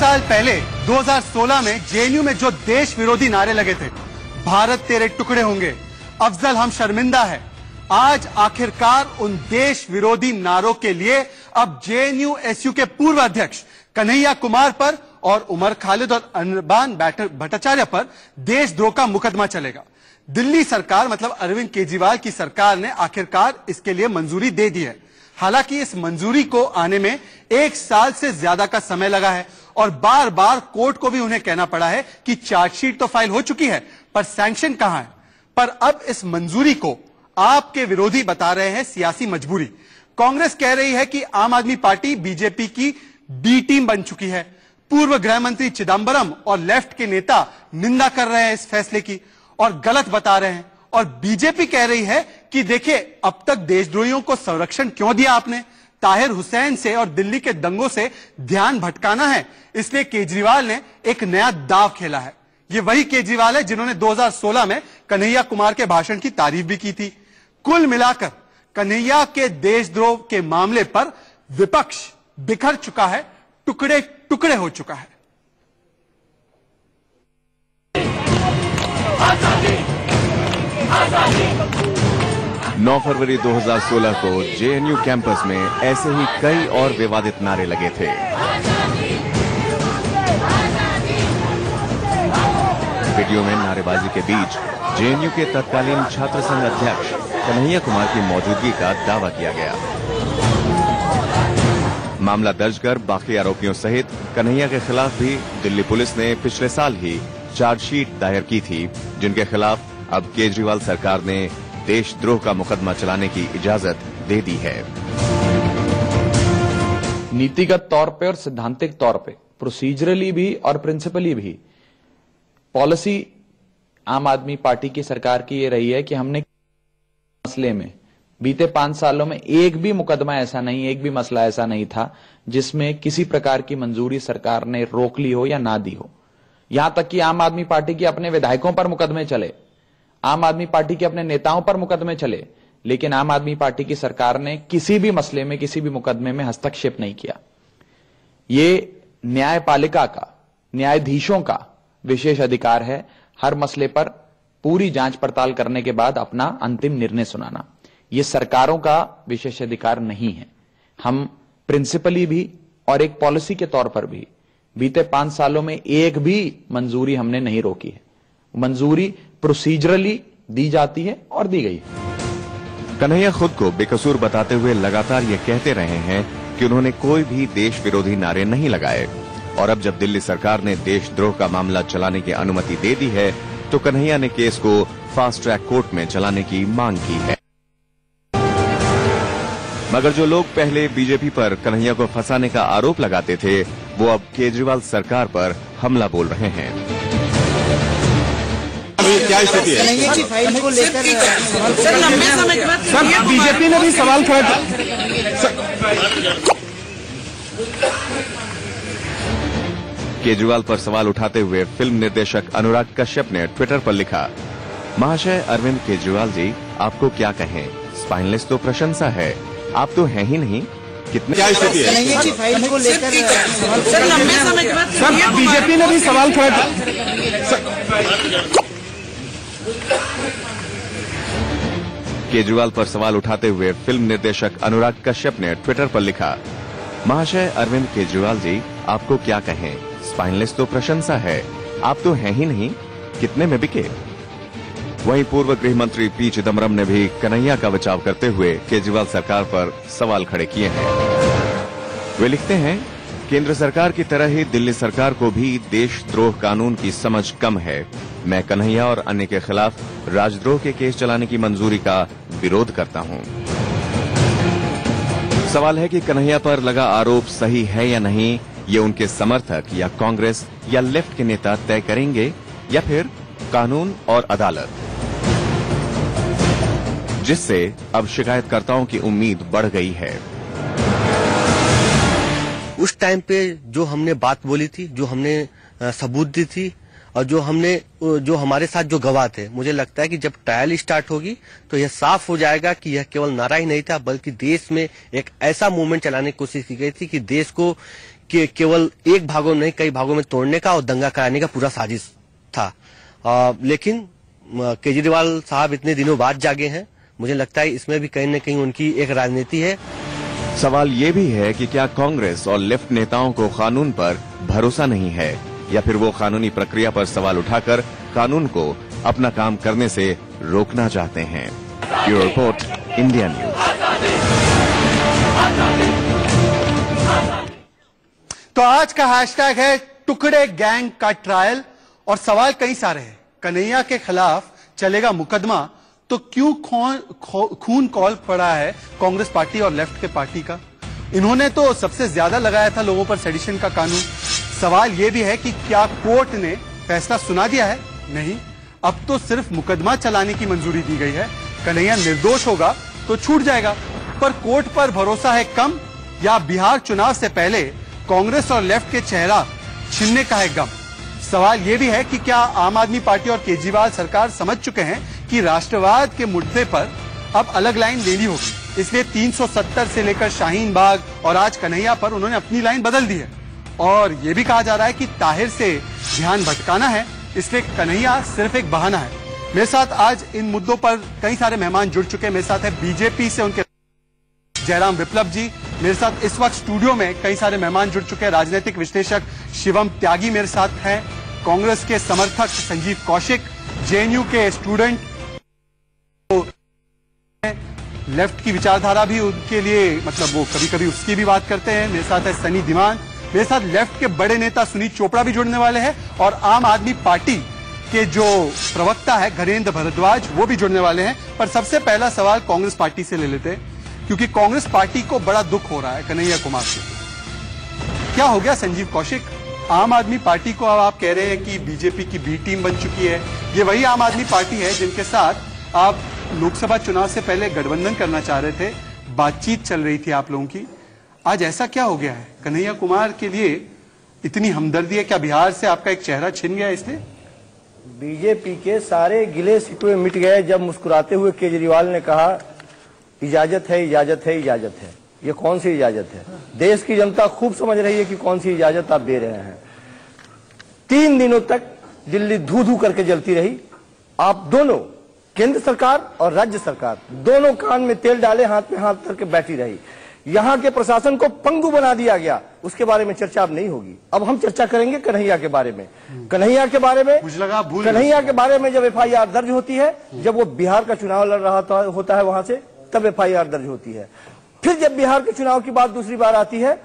साल पहले 2016 में जेएनयू में जो देश विरोधी नारे लगे थे, भारत तेरे टुकड़े होंगे, अफजल हम शर्मिंदा है, आज आखिरकार उन देश विरोधी नारों के लिए अब जेएनयू एसयू के पूर्व अध्यक्ष कन्हैया कुमार पर और उमर खालिद और अनिर्बान भट्टाचार्य पर देशद्रोह का मुकदमा चलेगा। दिल्ली सरकार मतलब अरविंद केजरीवाल की सरकार ने आखिरकार इसके लिए मंजूरी दे दी है। हालांकि इस मंजूरी को आने में 1 साल से ज्यादा का समय लगा है और बार बार कोर्ट को भी उन्हें कहना पड़ा है कि चार्जशीट तो फाइल हो चुकी है पर सैंक्शन कहां है। पर अब इस मंजूरी को आपके विरोधी बता रहे हैं सियासी मजबूरी। कांग्रेस कह रही है कि आम आदमी पार्टी बीजेपी की बी टीम बन चुकी है। पूर्व गृह मंत्री चिदंबरम और लेफ्ट के नेता निंदा कर रहे हैं इस फैसले की और गलत बता रहे हैं। और बीजेपी कह रही है कि देखिए, अब तक देशद्रोहियों को संरक्षण क्यों दिया आपने? ताहिर हुसैन से और दिल्ली के दंगों से ध्यान भटकाना है, इसलिए केजरीवाल ने एक नया दांव खेला है। ये वही केजरीवाल है जिन्होंने 2016 में कन्हैया कुमार के भाषण की तारीफ भी की थी। कुल मिलाकर कन्हैया के देशद्रोह के मामले पर विपक्ष बिखर चुका है, टुकड़े टुकड़े हो चुका है। 9 फरवरी 2016 को जेएनयू कैंपस में ऐसे ही कई और विवादित नारे लगे थे। वीडियो में नारेबाजी के बीच जेएनयू के तत्कालीन छात्र संघ अध्यक्ष कन्हैया कुमार की मौजूदगी का दावा किया गया। मामला दर्ज कर बाकी आरोपियों सहित कन्हैया के खिलाफ भी दिल्ली पुलिस ने पिछले साल ही चार्जशीट दायर की थी, जिनके खिलाफ अब केजरीवाल सरकार ने देशद्रोह का मुकदमा चलाने की इजाजत दे दी है। नीतिगत तौर पे और सैद्धांतिक तौर पे, प्रोसीजरली भी और प्रिंसिपली भी पॉलिसी आम आदमी पार्टी की सरकार की ये रही है कि हमने मसले में बीते 5 सालों में एक भी मुकदमा ऐसा नहीं, एक भी मसला ऐसा नहीं था जिसमें किसी प्रकार की मंजूरी सरकार ने रोक ली हो या ना दी हो। यहां तक कि आम आदमी पार्टी के अपने विधायकों पर मुकदमे चले, आम आदमी पार्टी के अपने नेताओं पर मुकदमे चले, लेकिन आम आदमी पार्टी की सरकार ने किसी भी मसले में, किसी भी मुकदमे में हस्तक्षेप नहीं किया। ये न्यायपालिका का, न्यायाधीशों का विशेष अधिकार है हर मसले पर पूरी जांच पड़ताल करने के बाद अपना अंतिम निर्णय सुनाना। यह सरकारों का विशेष अधिकार नहीं है। हम प्रिंसिपली भी और एक पॉलिसी के तौर पर भी बीते 5 सालों में एक भी मंजूरी हमने नहीं रोकी है। मंजूरी प्रोसीजरली दी जाती है और दी गई है। कन्हैया खुद को बेकसूर बताते हुए लगातार ये कहते रहे हैं कि उन्होंने कोई भी देश विरोधी नारे नहीं लगाए और अब जब दिल्ली सरकार ने देशद्रोह का मामला चलाने की अनुमति दे दी है तो कन्हैया ने केस को फास्ट ट्रैक कोर्ट में चलाने की मांग की है। मगर जो लोग पहले बीजेपी पर कन्हैया को फंसाने का आरोप लगाते थे, वो अब केजरीवाल सरकार पर हमला बोल रहे हैं। क्या स्थिति है? कन्हैया की फाइल को लेकर सर बीजेपी ने भी सवाल खड़ा किया। केजरीवाल पर सवाल उठाते हुए फिल्म निर्देशक अनुराग कश्यप ने ट्विटर पर लिखा, महाशय अरविंद केजरीवाल जी, आपको क्या कहें, स्पाइनलेस तो प्रशंसा है, आप तो हैं ही नहीं। कितने क्या स्थिति है? कन्हैया की फाइल को लेकर सर बीजेपी ने भी सवाल खड़ा किया। केजरीवाल पर सवाल उठाते हुए फिल्म निर्देशक अनुराग कश्यप ने ट्विटर पर लिखा, महाशय अरविंद केजरीवाल जी, आपको क्या कहें, स्पाइनलेस तो प्रशंसा है, आप तो हैं ही नहीं, कितने में बिके। वहीं पूर्व गृह मंत्री पी चिदंबरम ने भी कन्हैया का बचाव करते हुए केजरीवाल सरकार पर सवाल खड़े किए हैं। वे लिखते हैं, केंद्र सरकार की तरह ही दिल्ली सरकार को भी देशद्रोह कानून की समझ कम है। मैं कन्हैया और अन्य के खिलाफ राजद्रोह के केस चलाने की मंजूरी का विरोध करता हूं। सवाल है कि कन्हैया पर लगा आरोप सही है या नहीं, ये उनके समर्थक या कांग्रेस या लेफ्ट के नेता तय करेंगे या फिर कानून और अदालत, जिससे अब शिकायतकर्ताओं की उम्मीद बढ़ गई है। उस टाइम पे जो हमने बात बोली थी, जो हमने सबूत दी थी और जो हमारे साथ जो गवाह थे, मुझे लगता है कि जब ट्रायल स्टार्ट होगी तो यह साफ हो जाएगा कि यह केवल नारा ही नहीं था, बल्कि देश में एक ऐसा मूवमेंट चलाने की कोशिश की गई थी कि देश को केवल एक भागों में नहीं कई भागों में तोड़ने का और दंगा कराने का पूरा साजिश था। लेकिन केजरीवाल साहब इतने दिनों बाद जागे हैं, मुझे लगता है इसमें भी कहीं न कहीं उनकी एक राजनीति है। सवाल ये भी है कि क्या कांग्रेस और लेफ्ट नेताओं को कानून पर भरोसा नहीं है, या फिर वो कानूनी प्रक्रिया पर सवाल उठाकर कानून को अपना काम करने से रोकना चाहते हैं। Bureau report, India news. तो आज का हैशटैग है टुकड़े गैंग का ट्रायल, और सवाल कई सारे हैं। कन्हैया के खिलाफ चलेगा मुकदमा, तो क्यों खून कॉल पड़ा है कांग्रेस पार्टी और लेफ्ट के पार्टी का? इन्होंने तो सबसे ज्यादा लगाया था लोगों पर सेडिशन का कानून। सवाल यह भी है कि क्या कोर्ट ने फैसला सुना दिया है? नहीं, अब तो सिर्फ मुकदमा चलाने की मंजूरी दी गई है। कन्हैया निर्दोष होगा तो छूट जाएगा, पर कोर्ट पर भरोसा है कम, या बिहार चुनाव से पहले कांग्रेस और लेफ्ट के चेहरा छीनने का है गम? सवाल यह भी है कि क्या आम आदमी पार्टी और केजरीवाल सरकार समझ चुके हैं कि राष्ट्रवाद के मुद्दे पर अब अलग लाइन लेनी होगी, इसलिए 370 से लेकर शाहीन बाग और आज कन्हैया पर उन्होंने अपनी लाइन बदल दी है। और यह भी कहा जा रहा है कि ताहिर से ध्यान भटकाना है, इसलिए कन्हैया सिर्फ एक बहाना है। मेरे साथ आज इन मुद्दों पर कई सारे मेहमान जुड़ चुके हैं। मेरे साथ है बीजेपी से उनके जयराम विप्लव जी, मेरे साथ इस वक्त स्टूडियो में कई सारे मेहमान जुड़ चुके हैं। राजनीतिक विश्लेषक शिवम त्यागी मेरे साथ हैं, कांग्रेस के समर्थक संजीव कौशिक, जेएनयू के स्टूडेंट, लेफ्ट की विचारधारा भी उनके लिए मतलब वो कभी कभी उसकी भी बात करते हैं। मेरे साथ है सनी दीवान, मेरे साथ लेफ्ट के बड़े नेता सुनीत चोपड़ा भी जुड़ने वाले हैं, और आम आदमी पार्टी के जो प्रवक्ता है घरेंद्र भारद्वाज वो भी जुड़ने वाले हैं। पर सबसे पहला सवाल कांग्रेस पार्टी से ले लेते हैं, क्योंकि कांग्रेस पार्टी को बड़ा दुख हो रहा है कन्हैया कुमार से। क्या हो गया संजीव कौशिक? आम आदमी पार्टी को अब आप कह रहे हैं कि बीजेपी की बी टीम बन चुकी है। ये वही आम आदमी पार्टी है जिनके साथ आप लोकसभा चुनाव से पहले गठबंधन करना चाह रहे थे, बातचीत चल रही थी आप लोगों की। आज ऐसा क्या हो गया है? कन्हैया कुमार के लिए इतनी हमदर्दी है? क्या बिहार से आपका एक चेहरा छिन गया इसलिए? बीजेपी के सारे गिले शिकवे मिट गए जब मुस्कुराते हुए केजरीवाल ने कहा इजाजत है, इजाजत है, इजाजत है। ये कौन सी इजाजत है? देश की जनता खूब समझ रही है कि कौन सी इजाजत आप दे रहे हैं। 3 दिनों तक दिल्ली धू धू करके जलती रही। आप दोनों, केंद्र सरकार और राज्य सरकार, दोनों कान में तेल डाले हाथ में हाथ करके बैठी रही। यहां के प्रशासन को पंगु बना दिया गया। उसके बारे में चर्चा अब नहीं होगी। अब हम चर्चा करेंगे कन्हैया के बारे में। कन्हैया के बारे में, मुझे लगा भूल कन्हैया के बारे में जब एफआईआर दर्ज होती है, जब वो बिहार का चुनाव लड़ रहा होता है वहां से, तब एफआईआर दर्ज होती है। फिर जब बिहार के चुनाव की बात दूसरी बार आती है,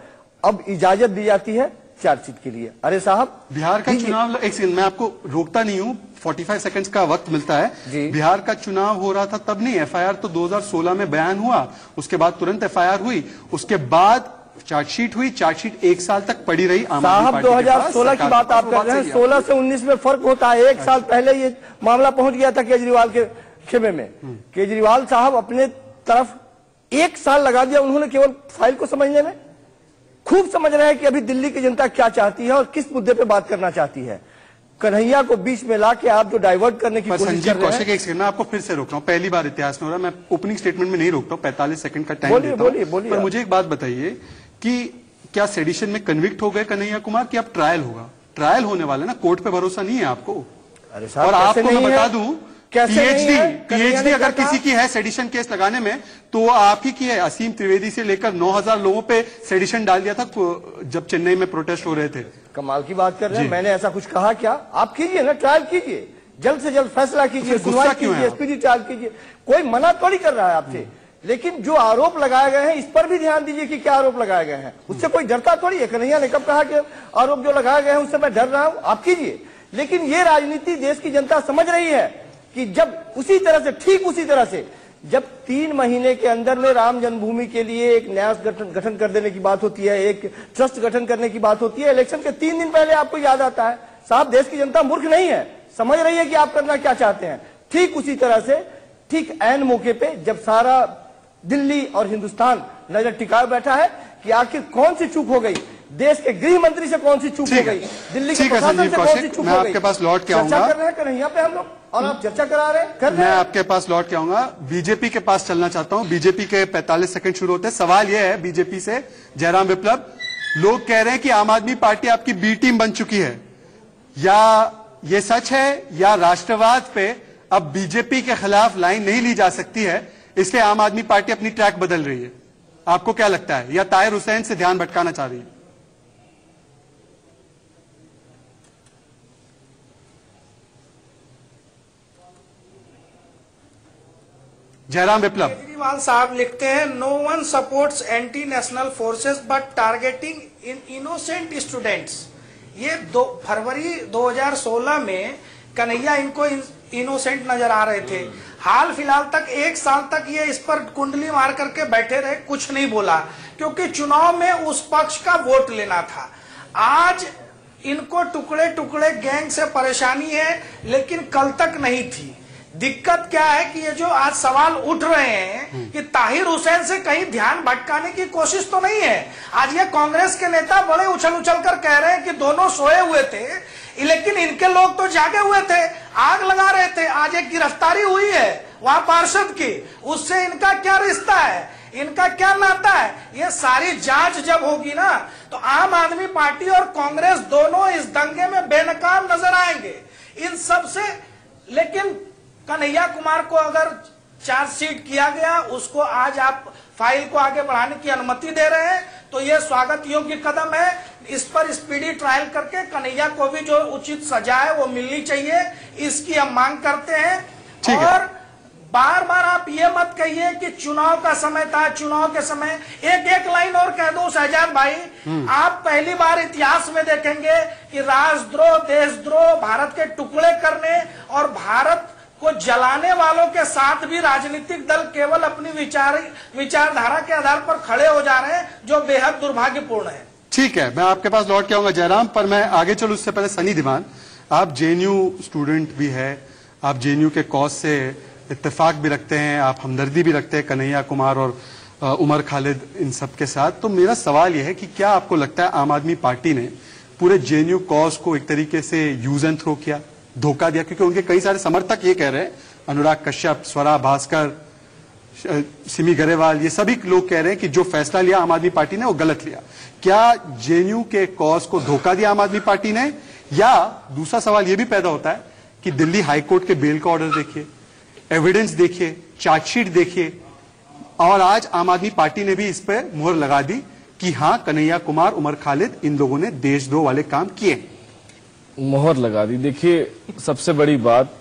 अब इजाजत दी जाती है चार्जशीट के लिए। अरे साहब, बिहार का चुनाव, एक सेकंड, मैं आपको रोकता नहीं हूं, 45 सेकंड्स का वक्त मिलता है। बिहार का चुनाव हो रहा था तब नहीं, एफआईआर तो 2016 में बयान हुआ, उसके बाद तुरंत एफआईआर हुई, उसके बाद चार्जशीट हुई। चार्जशीट 1 साल तक पड़ी रही। साहब 2016 की बात आप कर रहे हैं, 16 से 19 में फर्क होता है। 1 साल पहले ये मामला पहुंच गया था केजरीवाल के खेमे में। केजरीवाल साहब अपने तरफ 1 साल लगा दिया उन्होंने केवल फाइल को समझने में। खूब समझ रहे हैं कि अभी दिल्ली की जनता क्या चाहती है और किस मुद्दे पे बात करना चाहती है। कन्हैया को बीच में लाके आप जो डाइवर्ट करने की कोशिश कर रहे हैं। संजीव कौशिक, एक सेकंड, मैं आपको फिर से रोक रहा हूं, पहली बार इतिहास में हो रहा है। मैं ओपनिंग स्टेटमेंट में नहीं रोकता हूं, 45 सेकंड का टाइम देता हूं। पर मुझे एक बात बताइए कि क्या सेडिशन में कन्विक्ट हो गए कन्हैया कुमार कि अब ट्रायल होगा? ट्रायल होने वाला ना, कोर्ट पे भरोसा नहीं है आपको? अरे साहब, और आपको मैं बता दूं, पीएचडी अगर किसी की है सेडिशन केस लगाने में तो वो आप ही की है। असीम त्रिवेदी से लेकर 9000 लोगों पे सेडिशन डाल दिया था जब चेन्नई में प्रोटेस्ट हो रहे थे। कमाल की बात कर रहे हैं। मैंने ऐसा कुछ कहा क्या? आप कीजिए ना, ट्रायल कीजिए, जल्द से जल्द फैसला कीजिए, सुनवाई कीजिए, स्पीडी ट्रायल कीजिए। कोई मना थोड़ी कर रहा है आपसे, लेकिन जो आरोप लगाए गए हैं इस पर भी ध्यान दीजिए कि क्या आरोप लगाए गए हैं। उससे कोई डरता थोड़ी है। कन्हैया ने कब कहा कि आरोप जो लगाए गए हैं उससे मैं डर रहा हूं? आप कीजिए। लेकिन ये राजनीति देश की जनता समझ रही है कि जब उसी तरह से, ठीक उसी तरह से, जब 3 महीने के अंदर में राम जन्मभूमि के लिए एक न्यास गठन कर देने की बात होती है, एक ट्रस्ट गठन करने की बात होती है, इलेक्शन के 3 दिन पहले आपको याद आता है। साहब, देश की जनता मूर्ख नहीं है, समझ रही है कि आप करना क्या चाहते हैं। ठीक उसी तरह से, ठीक ऐन मौके पे जब सारा दिल्ली और हिंदुस्तान नजर टिकाए बैठा है कि आखिर कौन सी चूक हो गई, देश के गृह मंत्री से कौन सी चूक हो गई, दिल्ली के प्रशासन से कौन सी चूक हो गई। मैं आपके पास लौट के आऊंगा। चर्चा कर रहे हैं कन्हैया पे हम लोग, और आप चर्चा करा रहे हैं। मैं आपके पास लौट के आऊंगा। बीजेपी के पास चलना चाहता हूं। बीजेपी के 45 सेकंड शुरू होते हैं। सवाल यह है बीजेपी से, जयराम विप्लव, लोग कह रहे हैं कि आम आदमी पार्टी आपकी बी टीम बन चुकी है। या ये सच है या राष्ट्रवाद पे अब बीजेपी के खिलाफ लाइन नहीं ली जा सकती है, इसलिए आम आदमी पार्टी अपनी ट्रैक बदल रही है? आपको क्या लगता है? या ताहिर हुसैन से ध्यान भटकाना चाह रही है? जयराम विप्लव। केजरीवाल साहब लिखते हैं, no one supports anti national forces but targeting in innocent students. ये फरवरी 2016 में कन्हैया इनको इनोसेंट नजर आ रहे थे। हाल फिलहाल तक 1 साल तक ये इस पर कुंडली मार करके बैठे रहे, कुछ नहीं बोला, क्योंकि चुनाव में उस पक्ष का वोट लेना था। आज इनको टुकड़े टुकड़े गैंग से परेशानी है, लेकिन कल तक नहीं थी। दिक्कत क्या है कि ये जो आज सवाल उठ रहे हैं कि ताहिर हुसैन से कहीं ध्यान भटकाने की कोशिश तो नहीं है। आज ये कांग्रेस के नेता बड़े उछल उछल कर कह रहे हैं कि दोनों सोए हुए थे, लेकिन इनके लोग तो जागे हुए थे, आग लगा रहे थे। आज एक गिरफ्तारी हुई है वहां पार्षद की, उससे इनका क्या रिश्ता है, इनका क्या नाता है? ये सारी जांच जब होगी ना, तो आम आदमी पार्टी और कांग्रेस दोनों इस दंगे में बेनकाब नजर आएंगे इन सब से। लेकिन कन्हैया कुमार को अगर चार्जशीट किया गया, उसको आज आप फाइल को आगे बढ़ाने की अनुमति दे रहे हैं, तो यह स्वागत योग्य कदम है। इस पर स्पीडी ट्रायल करके कन्हैया को भी जो उचित सजा है वो मिलनी चाहिए, इसकी हम मांग करते हैं। और बार बार आप ये मत कहिए कि चुनाव का समय था, चुनाव के समय। एक लाइन और कह दो शहजाद भाई, आप पहली बार इतिहास में देखेंगे कि राष्ट्रद्रोह, देशद्रोह, भारत के टुकड़े करने और भारत को जलाने वालों के साथ भी राजनीतिक दल केवल अपनी विचारधारा के आधार पर खड़े हो जा रहे हैं, जो बेहद दुर्भाग्यपूर्ण है। ठीक है, मैं आपके पास लौट के आऊंगा जयराम, पर मैं आगे चलूं उससे पहले सनी दीवान, आप जेएनयू स्टूडेंट भी है, आप जेएनयू के कॉज से इत्तेफाक भी रखते हैं, आप हमदर्दी भी रखते हैं कन्हैया कुमार और उमर खालिद इन सब के साथ। तो मेरा सवाल यह है कि क्या आपको लगता है आम आदमी पार्टी ने पूरे जेएनयू कॉज को एक तरीके से यूज एंड थ्रो किया, धोखा दिया? क्योंकि उनके कई सारे समर्थक ये कह रहे हैं, अनुराग कश्यप, स्वरा भास्कर, सिमी गरेवाल, ये सभी लोग कह रहे हैं कि जो फैसला लिया आम आदमी पार्टी ने वो गलत लिया। क्या जेएनयू के कॉज को धोखा दिया आम आदमी पार्टी ने? या दूसरा सवाल ये भी पैदा होता है कि दिल्ली हाईकोर्ट के बेल का ऑर्डर देखिए, एविडेंस देखिए, चार्जशीट देखिए, और आज आम आदमी पार्टी ने भी इस पर मुहर लगा दी कि हां, कन्हैया कुमार, उमर खालिद, इन लोगों ने देशद्रोह वाले काम किए, मोहर लगा दी। देखिए, सबसे बड़ी बात,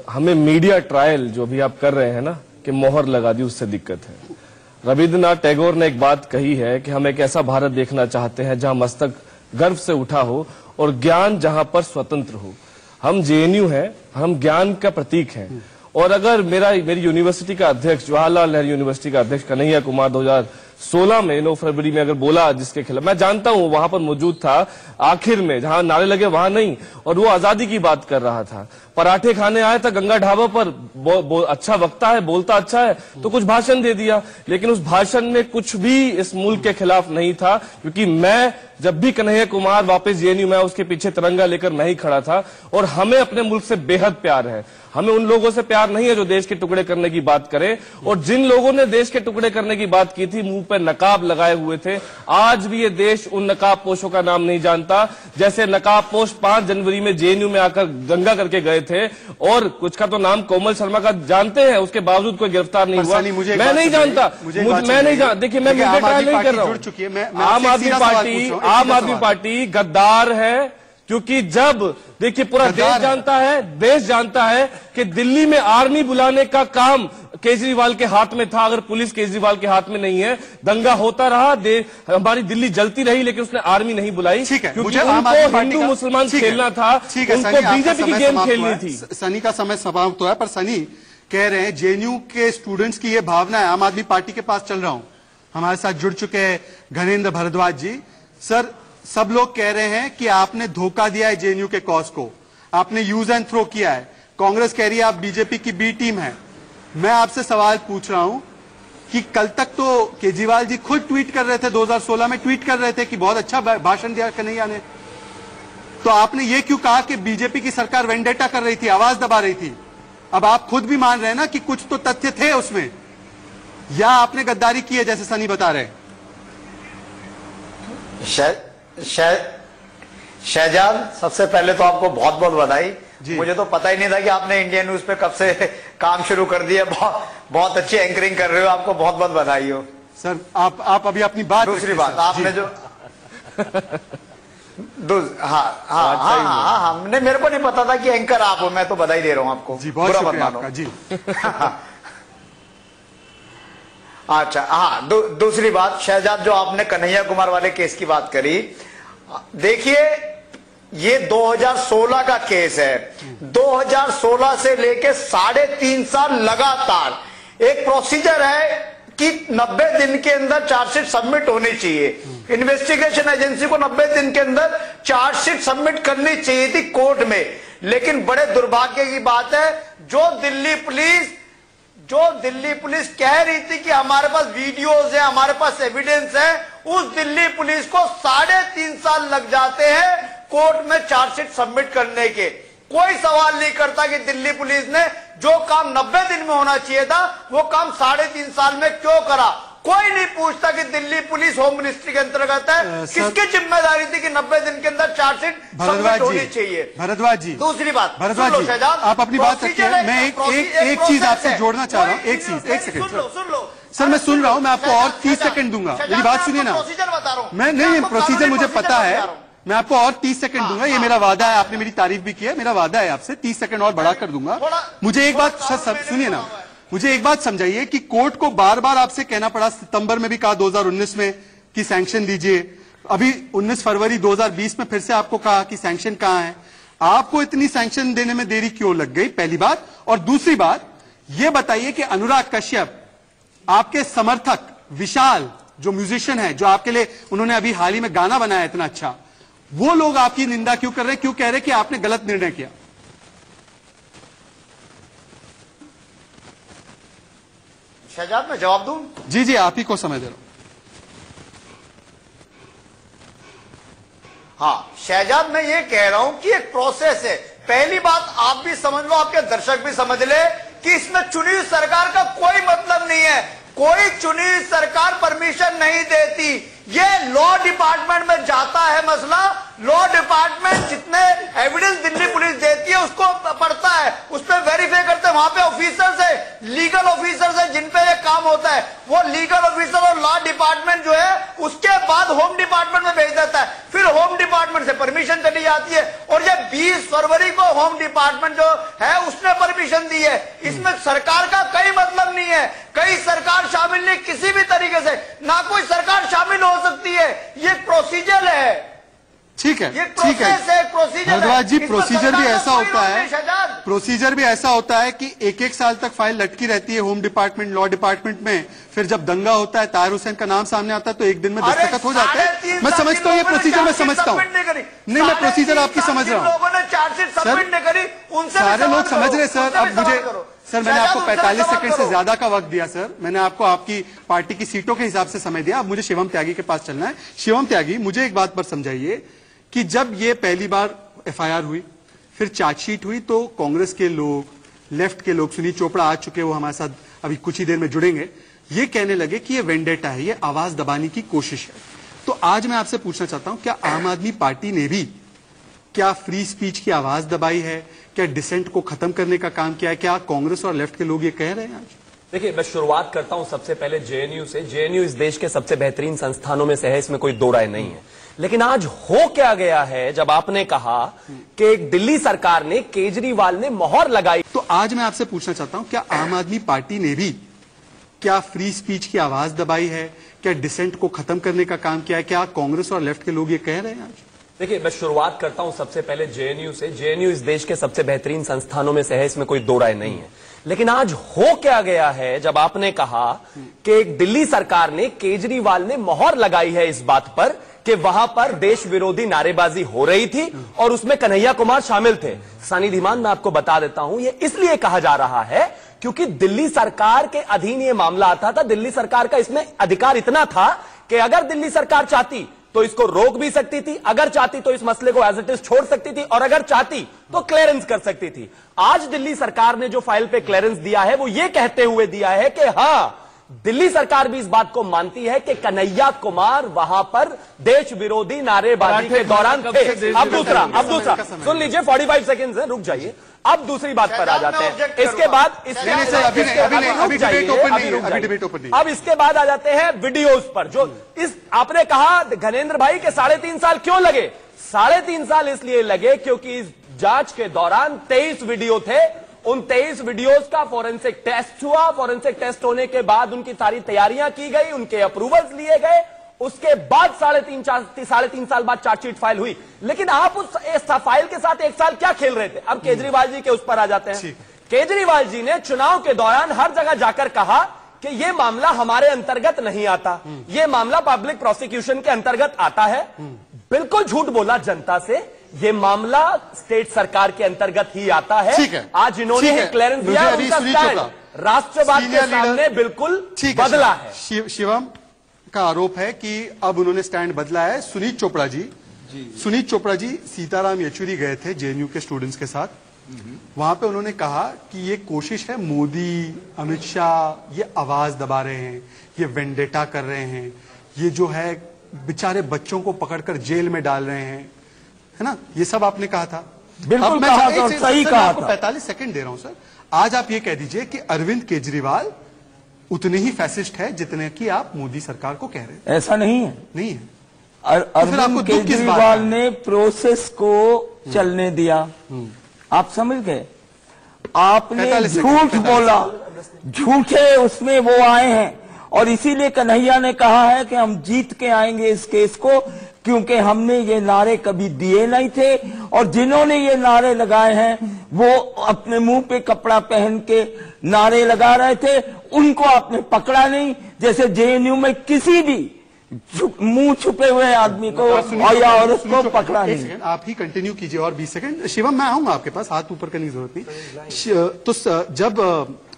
हमें मीडिया ट्रायल जो भी आप कर रहे हैं ना, कि मोहर लगा दी, उससे दिक्कत है। रविंद्रनाथ टैगोर ने एक बात कही है कि हम एक ऐसा भारत देखना चाहते हैं जहां मस्तक गर्व से उठा हो और ज्ञान जहां पर स्वतंत्र हो। हम जेएनयू हैं, हम ज्ञान का प्रतीक हैं। और अगर मेरी यूनिवर्सिटी का अध्यक्ष, जवाहरलाल नेहरू यूनिवर्सिटी का अध्यक्ष कन्हैया कुमार 2016 में 9 फरवरी में अगर बोला, जिसके खिलाफ मैं जानता हूं, वहां पर मौजूद था, आखिर में जहां नारे लगे वहां नहीं, और वो आजादी की बात कर रहा था, पराठे खाने आया था गंगा ढाबा पर, अच्छा वक्ता है, बोलता अच्छा है, तो कुछ भाषण दे दिया, लेकिन उस भाषण में कुछ भी इस मुल्क के खिलाफ नहीं था। क्योंकि मैं जब भी कन्हैया कुमार वापस जेएनयू में, उसके पीछे तिरंगा लेकर मैं ही खड़ा था। और हमें अपने मुल्क से बेहद प्यार है, हमें उन लोगों से प्यार नहीं है जो देश के टुकड़े करने की बात करें। और जिन लोगों ने देश के टुकड़े करने की बात की थी, मुंह पर नकाब लगाए हुए थे, आज भी ये देश उन नकाब पोशों का नाम नहीं जानता। जैसे नकाब पोश 5 जनवरी में जेएनयू में आकर दंगा करके गए थे, और कुछ का तो नाम कोमल शर्मा का जानते हैं, उसके बावजूद कोई गिरफ्तार नहीं हुआ। मैं नहीं जानता, मैं नहीं जानता। देखिए, मैं मीडिया ट्रायल नहीं कर रहा हूं। आम आदमी पार्टी गद्दार है, क्योंकि जब देखिए पूरा देश जानता है कि दिल्ली में आर्मी बुलाने का काम केजरीवाल के हाथ में था। अगर पुलिस केजरीवाल के हाथ में नहीं है, दंगा होता रहा, हमारी दिल्ली जलती रही, लेकिन उसने आर्मी नहीं बुलाई, क्योंकि उनको हिंदू मुसलमान खेलना था, उनको बीजेपी की गेम खेलनी थी। सनी का समय समाप्त हुआ है, पर सनी कह रहे हैं जेएनयू के स्टूडेंट्स की ये भावना है, आम आदमी पार्टी के पास चल रहा हूं। हमारे साथ जुड़ चुके हैं घनेंद्र भारद्वाज जी। सर, सब लोग कह रहे हैं कि आपने धोखा दिया है जेएनयू के कॉज को, आपने यूज एंड थ्रो किया है। कांग्रेस कह रही है आप बीजेपी की बी टीम है। मैं आपसे सवाल पूछ रहा हूं कि कल तक तो केजरीवाल जी खुद ट्वीट कर रहे थे, 2016 में ट्वीट कर रहे थे कि बहुत अच्छा भाषण दिया कन्हैया ने, तो आपने ये क्यों कहा कि बीजेपी की सरकार वेंडेटा कर रही थी, आवाज दबा रही थी? अब आप खुद भी मान रहे हैं ना कि कुछ तो तथ्य थे उसमें, या आपने गद्दारी की है जैसे सनी बता रहे? शहजाद, सबसे पहले तो आपको बहुत बहुत बधाई। मुझे तो पता ही नहीं था कि आपने इंडियन न्यूज पे कब से काम शुरू कर दिया। बहुत अच्छी एंकरिंग कर रहे हो, आपको बहुत बहुत बधाई हो। सर आप अभी अपनी बात, दूसरी बात आपने जो हाँ, हमने, मेरे को नहीं पता था कि एंकर आप हो, मैं तो बधाई दे रहा हूँ आपको। जी, बहुत शुक्रिया आपका जी। अच्छा, हाँ, दूसरी बात शहजाद, जो आपने कन्हैया कुमार वाले केस की बात करी, देखिए ये 2016 का केस है। 2016 से लेके 3.5 साल लगातार एक प्रोसीजर है कि 90 दिन के अंदर चार्जशीट सबमिट होनी चाहिए। इन्वेस्टिगेशन एजेंसी को 90 दिन के अंदर चार्जशीट सबमिट करनी चाहिए थी कोर्ट में। लेकिन बड़े दुर्भाग्य की बात है, जो दिल्ली पुलिस कह रही थी कि हमारे पास वीडियोज है, हमारे पास एविडेंस है, उस दिल्ली पुलिस को 3.5 साल लग जाते हैं कोर्ट में चार्जशीट सबमिट करने के। कोई सवाल नहीं करता कि दिल्ली पुलिस ने जो काम 90 दिन में होना चाहिए था वो काम 3.5 साल में क्यों करा। कोई नहीं पूछता कि दिल्ली पुलिस होम मिनिस्ट्री के अंतर्गत है, किसकी जिम्मेदारी थी कि 90 दिन के अंदर चार्जशीट सबमिट होनी चाहिए। भरद्वाज जी, दूसरी बात, भरद्वाज जी, आप अपनी बात रखिए। मैं एक चीज आपसे जोड़ना चाह रहा हूँ। एक सेकंड सुन लो सर, मैं सुन रहा हूँ, मैं आपको और 30 सेकंड दूंगा। मेरी बात सुनिए ना। प्रोसीजर बता रहा हूँ मैं, नहीं, प्रोसीजर मुझे पता है, मैं आपको और 30 सेकंड दूंगा। ये मेरा वादा है, आपने मेरी तारीफ भी की है, मेरा वादा है आपसे 30 सेकंड और बढ़ा कर दूंगा। मुझे एक बात सुनिए ना, मुझे एक बात समझाइए कि कोर्ट को बार बार आपसे कहना पड़ा, सितंबर में भी कहा 2019 में कि सैंक्शन दीजिए, अभी 19 फरवरी 2020 में फिर से आपको कहा कि सैंक्शन कहां है। आपको इतनी सैंक्शन देने में देरी क्यों लग गई, पहली बात। और दूसरी बात ये बताइए कि अनुराग कश्यप, आपके समर्थक विशाल जो म्यूजिशियन है, जो आपके लिए उन्होंने अभी हाल ही में गाना बनाया इतना अच्छा, वो लोग आपकी निंदा क्यों कर रहे हैं, क्यों कह रहे हैं कि आपने गलत निर्णय किया। शहजाद, मैं जवाब दूं? जी जी, आप ही को समय दे रहा हूं। हाँ शहजाद, मैं ये कह रहा हूं कि एक प्रोसेस है। पहली बात आप भी समझ लो, आपके दर्शक भी समझ ले कि इसमें चुनी सरकार का कोई मतलब नहीं है। कोई चुनी सरकार परमिशन नहीं देती। ये लॉ डिपार्टमेंट में जाता है मसला। लॉ डिपार्टमेंट जितने एविडेंस दिल्ली पुलिस देती है उसको पढ़ता है, उस पर वेरीफाई करते हैं। वहां पे ऑफिसर्स है, लीगल ऑफिसर्स है जिन पे ये काम होता है। वो लीगल ऑफिसर और लॉ डिपार्टमेंट जो है उसके बाद होम डिपार्टमेंट में भेज देता है, फिर होम डिपार्टमेंट से परमिशन चली जाती है। और ये 20 फरवरी को होम डिपार्टमेंट जो है उसने परमिशन दी है। इसमें सरकार का कोई मतलब नहीं है, कई सरकार शामिल नहीं किसी भी तरीके से, ना कोई सरकार शामिल हो सकती है। ये प्रोसीजर है। ठीक है, ठीक है भरद्वाज जी, प्रोसीजर भी ऐसा होता है, प्रोसीजर भी ऐसा होता है कि एक एक साल तक फाइल लटकी रहती है होम डिपार्टमेंट, लॉ डिपार्टमेंट में। फिर जब दंगा होता है, ताहिर हुसैन का नाम सामने आता है, तो एक दिन में दस्तखत हो जाते हैं। मैं समझता हूँ ये प्रोसीजर, मैं समझता हूँ। नहीं, मैं प्रोसीजर आपकी समझ रहा हूँ। सारे लोग समझ रहे सर। अब मुझे सर, मैंने आपको 45 सेकंड से ज्यादा का वक्त दिया सर। मैंने आपको आपकी पार्टी की सीटों के हिसाब से समय दिया। अब मुझे शिवम त्यागी के पास चलना है। शिवम त्यागी, मुझे एक बात पर समझाइए कि जब ये पहली बार एफआईआर हुई, फिर चार्जशीट हुई, तो कांग्रेस के लोग, लेफ्ट के लोग, सुनील चोपड़ा आ चुके, वो हमारे साथ अभी कुछ ही देर में जुड़ेंगे, ये कहने लगे कि ये वेंडेटा है, ये आवाज दबाने की कोशिश है। तो आज मैं आपसे पूछना चाहता हूं, क्या आम आदमी पार्टी ने भी क्या फ्री स्पीच की आवाज दबाई है, क्या डिसेंट को खत्म करने का काम किया है? क्या कांग्रेस और लेफ्ट के लोग ये कह रहे हैं आज? देखिए, मैं शुरुआत करता हूं सबसे पहले जेएनयू से। जेएनयू इस देश के सबसे बेहतरीन संस्थानों में से है, इसमें कोई दो राय नहीं है। लेकिन आज हो क्या गया है, जब आपने कहा कि दिल्ली सरकार ने, केजरीवाल ने मोहर लगाई, तो आज मैं आपसे पूछना चाहता हूं, क्या आम आदमी पार्टी ने भी क्या फ्री स्पीच की आवाज दबाई है, क्या डिसेंट को खत्म करने का काम किया है? क्या कांग्रेस और लेफ्ट के लोग ये कह रहे हैं आज? देखिए, मैं शुरुआत करता हूं सबसे पहले जेएनयू से। जेएनयू इस देश के सबसे बेहतरीन संस्थानों में से है, इसमें कोई दो राय नहीं है। लेकिन आज हो क्या गया है, जब आपने कहा कि दिल्ली सरकार ने, केजरीवाल ने मोहर लगाई है इस बात पर कि वहां पर देश विरोधी नारेबाजी हो रही थी और उसमें कन्हैया कुमार शामिल थे। सानी धीमान, मैं आपको बता देता हूं, यह इसलिए कहा जा रहा है क्योंकि दिल्ली सरकार के अधीन यह मामला आता था। दिल्ली सरकार का इसमें अधिकार इतना था कि अगर दिल्ली सरकार चाहती तो इसको रोक भी सकती थी, अगर चाहती तो इस मसले को एज इट इज छोड़ सकती थी, और अगर चाहती तो क्लियरेंस कर सकती थी। आज दिल्ली सरकार ने जो फाइल पे क्लियरेंस दिया है वो ये कहते हुए दिया है कि हां, दिल्ली सरकार भी इस बात को मानती है कि कन्हैया कुमार वहां पर देश विरोधी नारेबाजी के दौरान थे। अब दूसरा सुन लीजिए, 45 सेकंड्स है, रुक जाइए। अब दूसरी बात पर आ जाते हैं। इसके बाद अब इसके बाद आ जाते हैं वीडियोस पर। जो इस आपने कहा घनेंद्र भाई के 3.5 साल क्यों लगे? 3.5 साल इसलिए लगे क्योंकि इस जांच के दौरान 23 वीडियो थे। उन 23 वीडियोस का फॉरेंसिक टेस्ट हुआ। फॉरेंसिक टेस्ट होने के बाद उनकी सारी तैयारियां की गई, उनके अप्रूवल्स लिए गए। उसके बाद 3.5 साल बाद चार्जशीट फाइल हुई। लेकिन आप उस फाइल के साथ 1 साल क्या खेल रहे थे? अब केजरीवाल जी के उस पर आ जाते हैं। केजरीवाल जी ने चुनाव के दौरान हर जगह जाकर कहा कि यह मामला हमारे अंतर्गत नहीं आता, यह मामला पब्लिक प्रोसिक्यूशन के अंतर्गत आता है। बिल्कुल झूठ बोला जनता से। ये मामला स्टेट सरकार के अंतर्गत ही आता है। आज इन्होंने क्लियरेंस दिया, उनका स्टाइल राष्ट्रवाद के सामने बिल्कुल बदला है। शिवम का आरोप है कि अब उन्होंने स्टैंड बदला है। सुनीत चोपड़ा जी सीताराम येचुरी गए थे जेएनयू के स्टूडेंट्स के साथ। वहां पे उन्होंने कहा कि ये कोशिश है, मोदी अमित शाह ये आवाज दबा रहे हैं, ये वेंडेटा कर रहे हैं, ये जो है बेचारे बच्चों को पकड़कर जेल में डाल रहे हैं, है ना? ये सब आपने कहा था। बिल्कुल कहा था, सही कहा था। 45 सेकंड दे रहा हूं सर। आज आप ये कह दीजिए कि अरविंद केजरीवाल उतने ही फैसिस्ट है जितने कि आप मोदी सरकार को कह रहे हैं। ऐसा नहीं है। नहीं है। अरविंद केजरीवाल ने प्रोसेस को चलने दिया। आप समझ गए? आपने झूठ बोला, झूठे उसमें वो आए हैं। और इसीलिए कन्हैया ने कहा है कि हम जीत के आएंगे इस केस को, क्योंकि हमने ये नारे कभी दिए नहीं थे। और जिन्होंने ये नारे लगाए हैं वो अपने मुंह पे कपड़ा पहन के नारे लगा रहे थे, उनको आपने पकड़ा नहीं। जैसे जेएनयू में किसी भी मुंह छुपे हुए आदमी को या औरत को पकड़ा नहीं। आप ही कंटिन्यू कीजिए और 20 सेकंड। शिवम मैं आऊंगा आपके पास, हाथ ऊपर करने की जरूरत नहीं। तो जब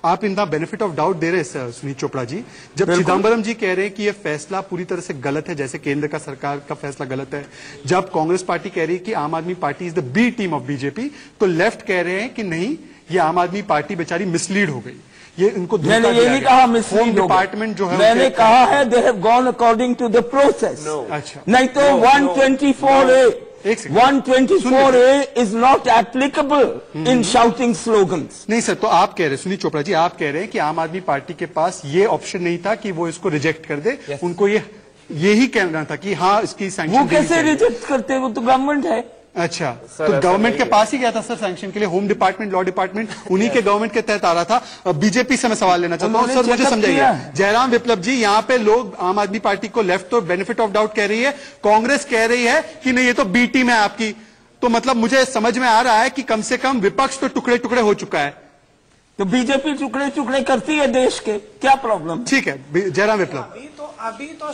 आप इनका बेनिफिट ऑफ डाउट दे रहे हैं सुनीत चोपड़ा जी, जब चिदम्बरम जी कह रहे हैं कि यह फैसला पूरी तरह से गलत है, जैसे केंद्र का सरकार का फैसला गलत है, जब कांग्रेस पार्टी कह रही है कि Aam Aadmi party is the B team of BJP, तो लेफ्ट कह रहे हैं कि नहीं, ये आम आदमी पार्टी बेचारी मिसलीड हो गई। ये इनको मैंने ये नहीं कहा मिसलीड डिपार्टमेंट जो है, मैंने कहा है they have gone according to the process. अच्छा, नहीं तो 124A 124A is not applicable in shouting slogans। नहीं सर, तो आप कह रहे हैं सुनीत चोपड़ा जी, आप कह रहे हैं कि आम आदमी पार्टी के पास ये ऑप्शन नहीं था कि वो इसको रिजेक्ट कर दे। उनको यही कहना था कि हाँ इसकी सैंक्शन। वो कैसे रिजेक्ट करते? वो तो गवर्नमेंट है। अच्छा, तो गवर्नमेंट के पास ही गया था सर सैंक्शन के लिए। होम डिपार्टमेंट, लॉ डिपार्टमेंट उन्हीं के गवर्नमेंट के तहत आ रहा था। बीजेपी से मैं सवाल लेना चाहता हूं सर, मुझे समझाइए। जयराम विप्लव जी, यहाँ पे लोग आम आदमी पार्टी को लेफ्ट तो बेनिफिट ऑफ डाउट कह रही है, कांग्रेस कह रही है कि नहीं ये तो बी टीम है आपकी। तो मतलब मुझे समझ में आ रहा है कि कम से कम विपक्ष तो टुकड़े टुकड़े हो चुका है। तो बीजेपी टुकड़े टुकड़े करती है देश के, क्या प्रॉब्लम? ठीक है जयराम विप्लव। अभी तो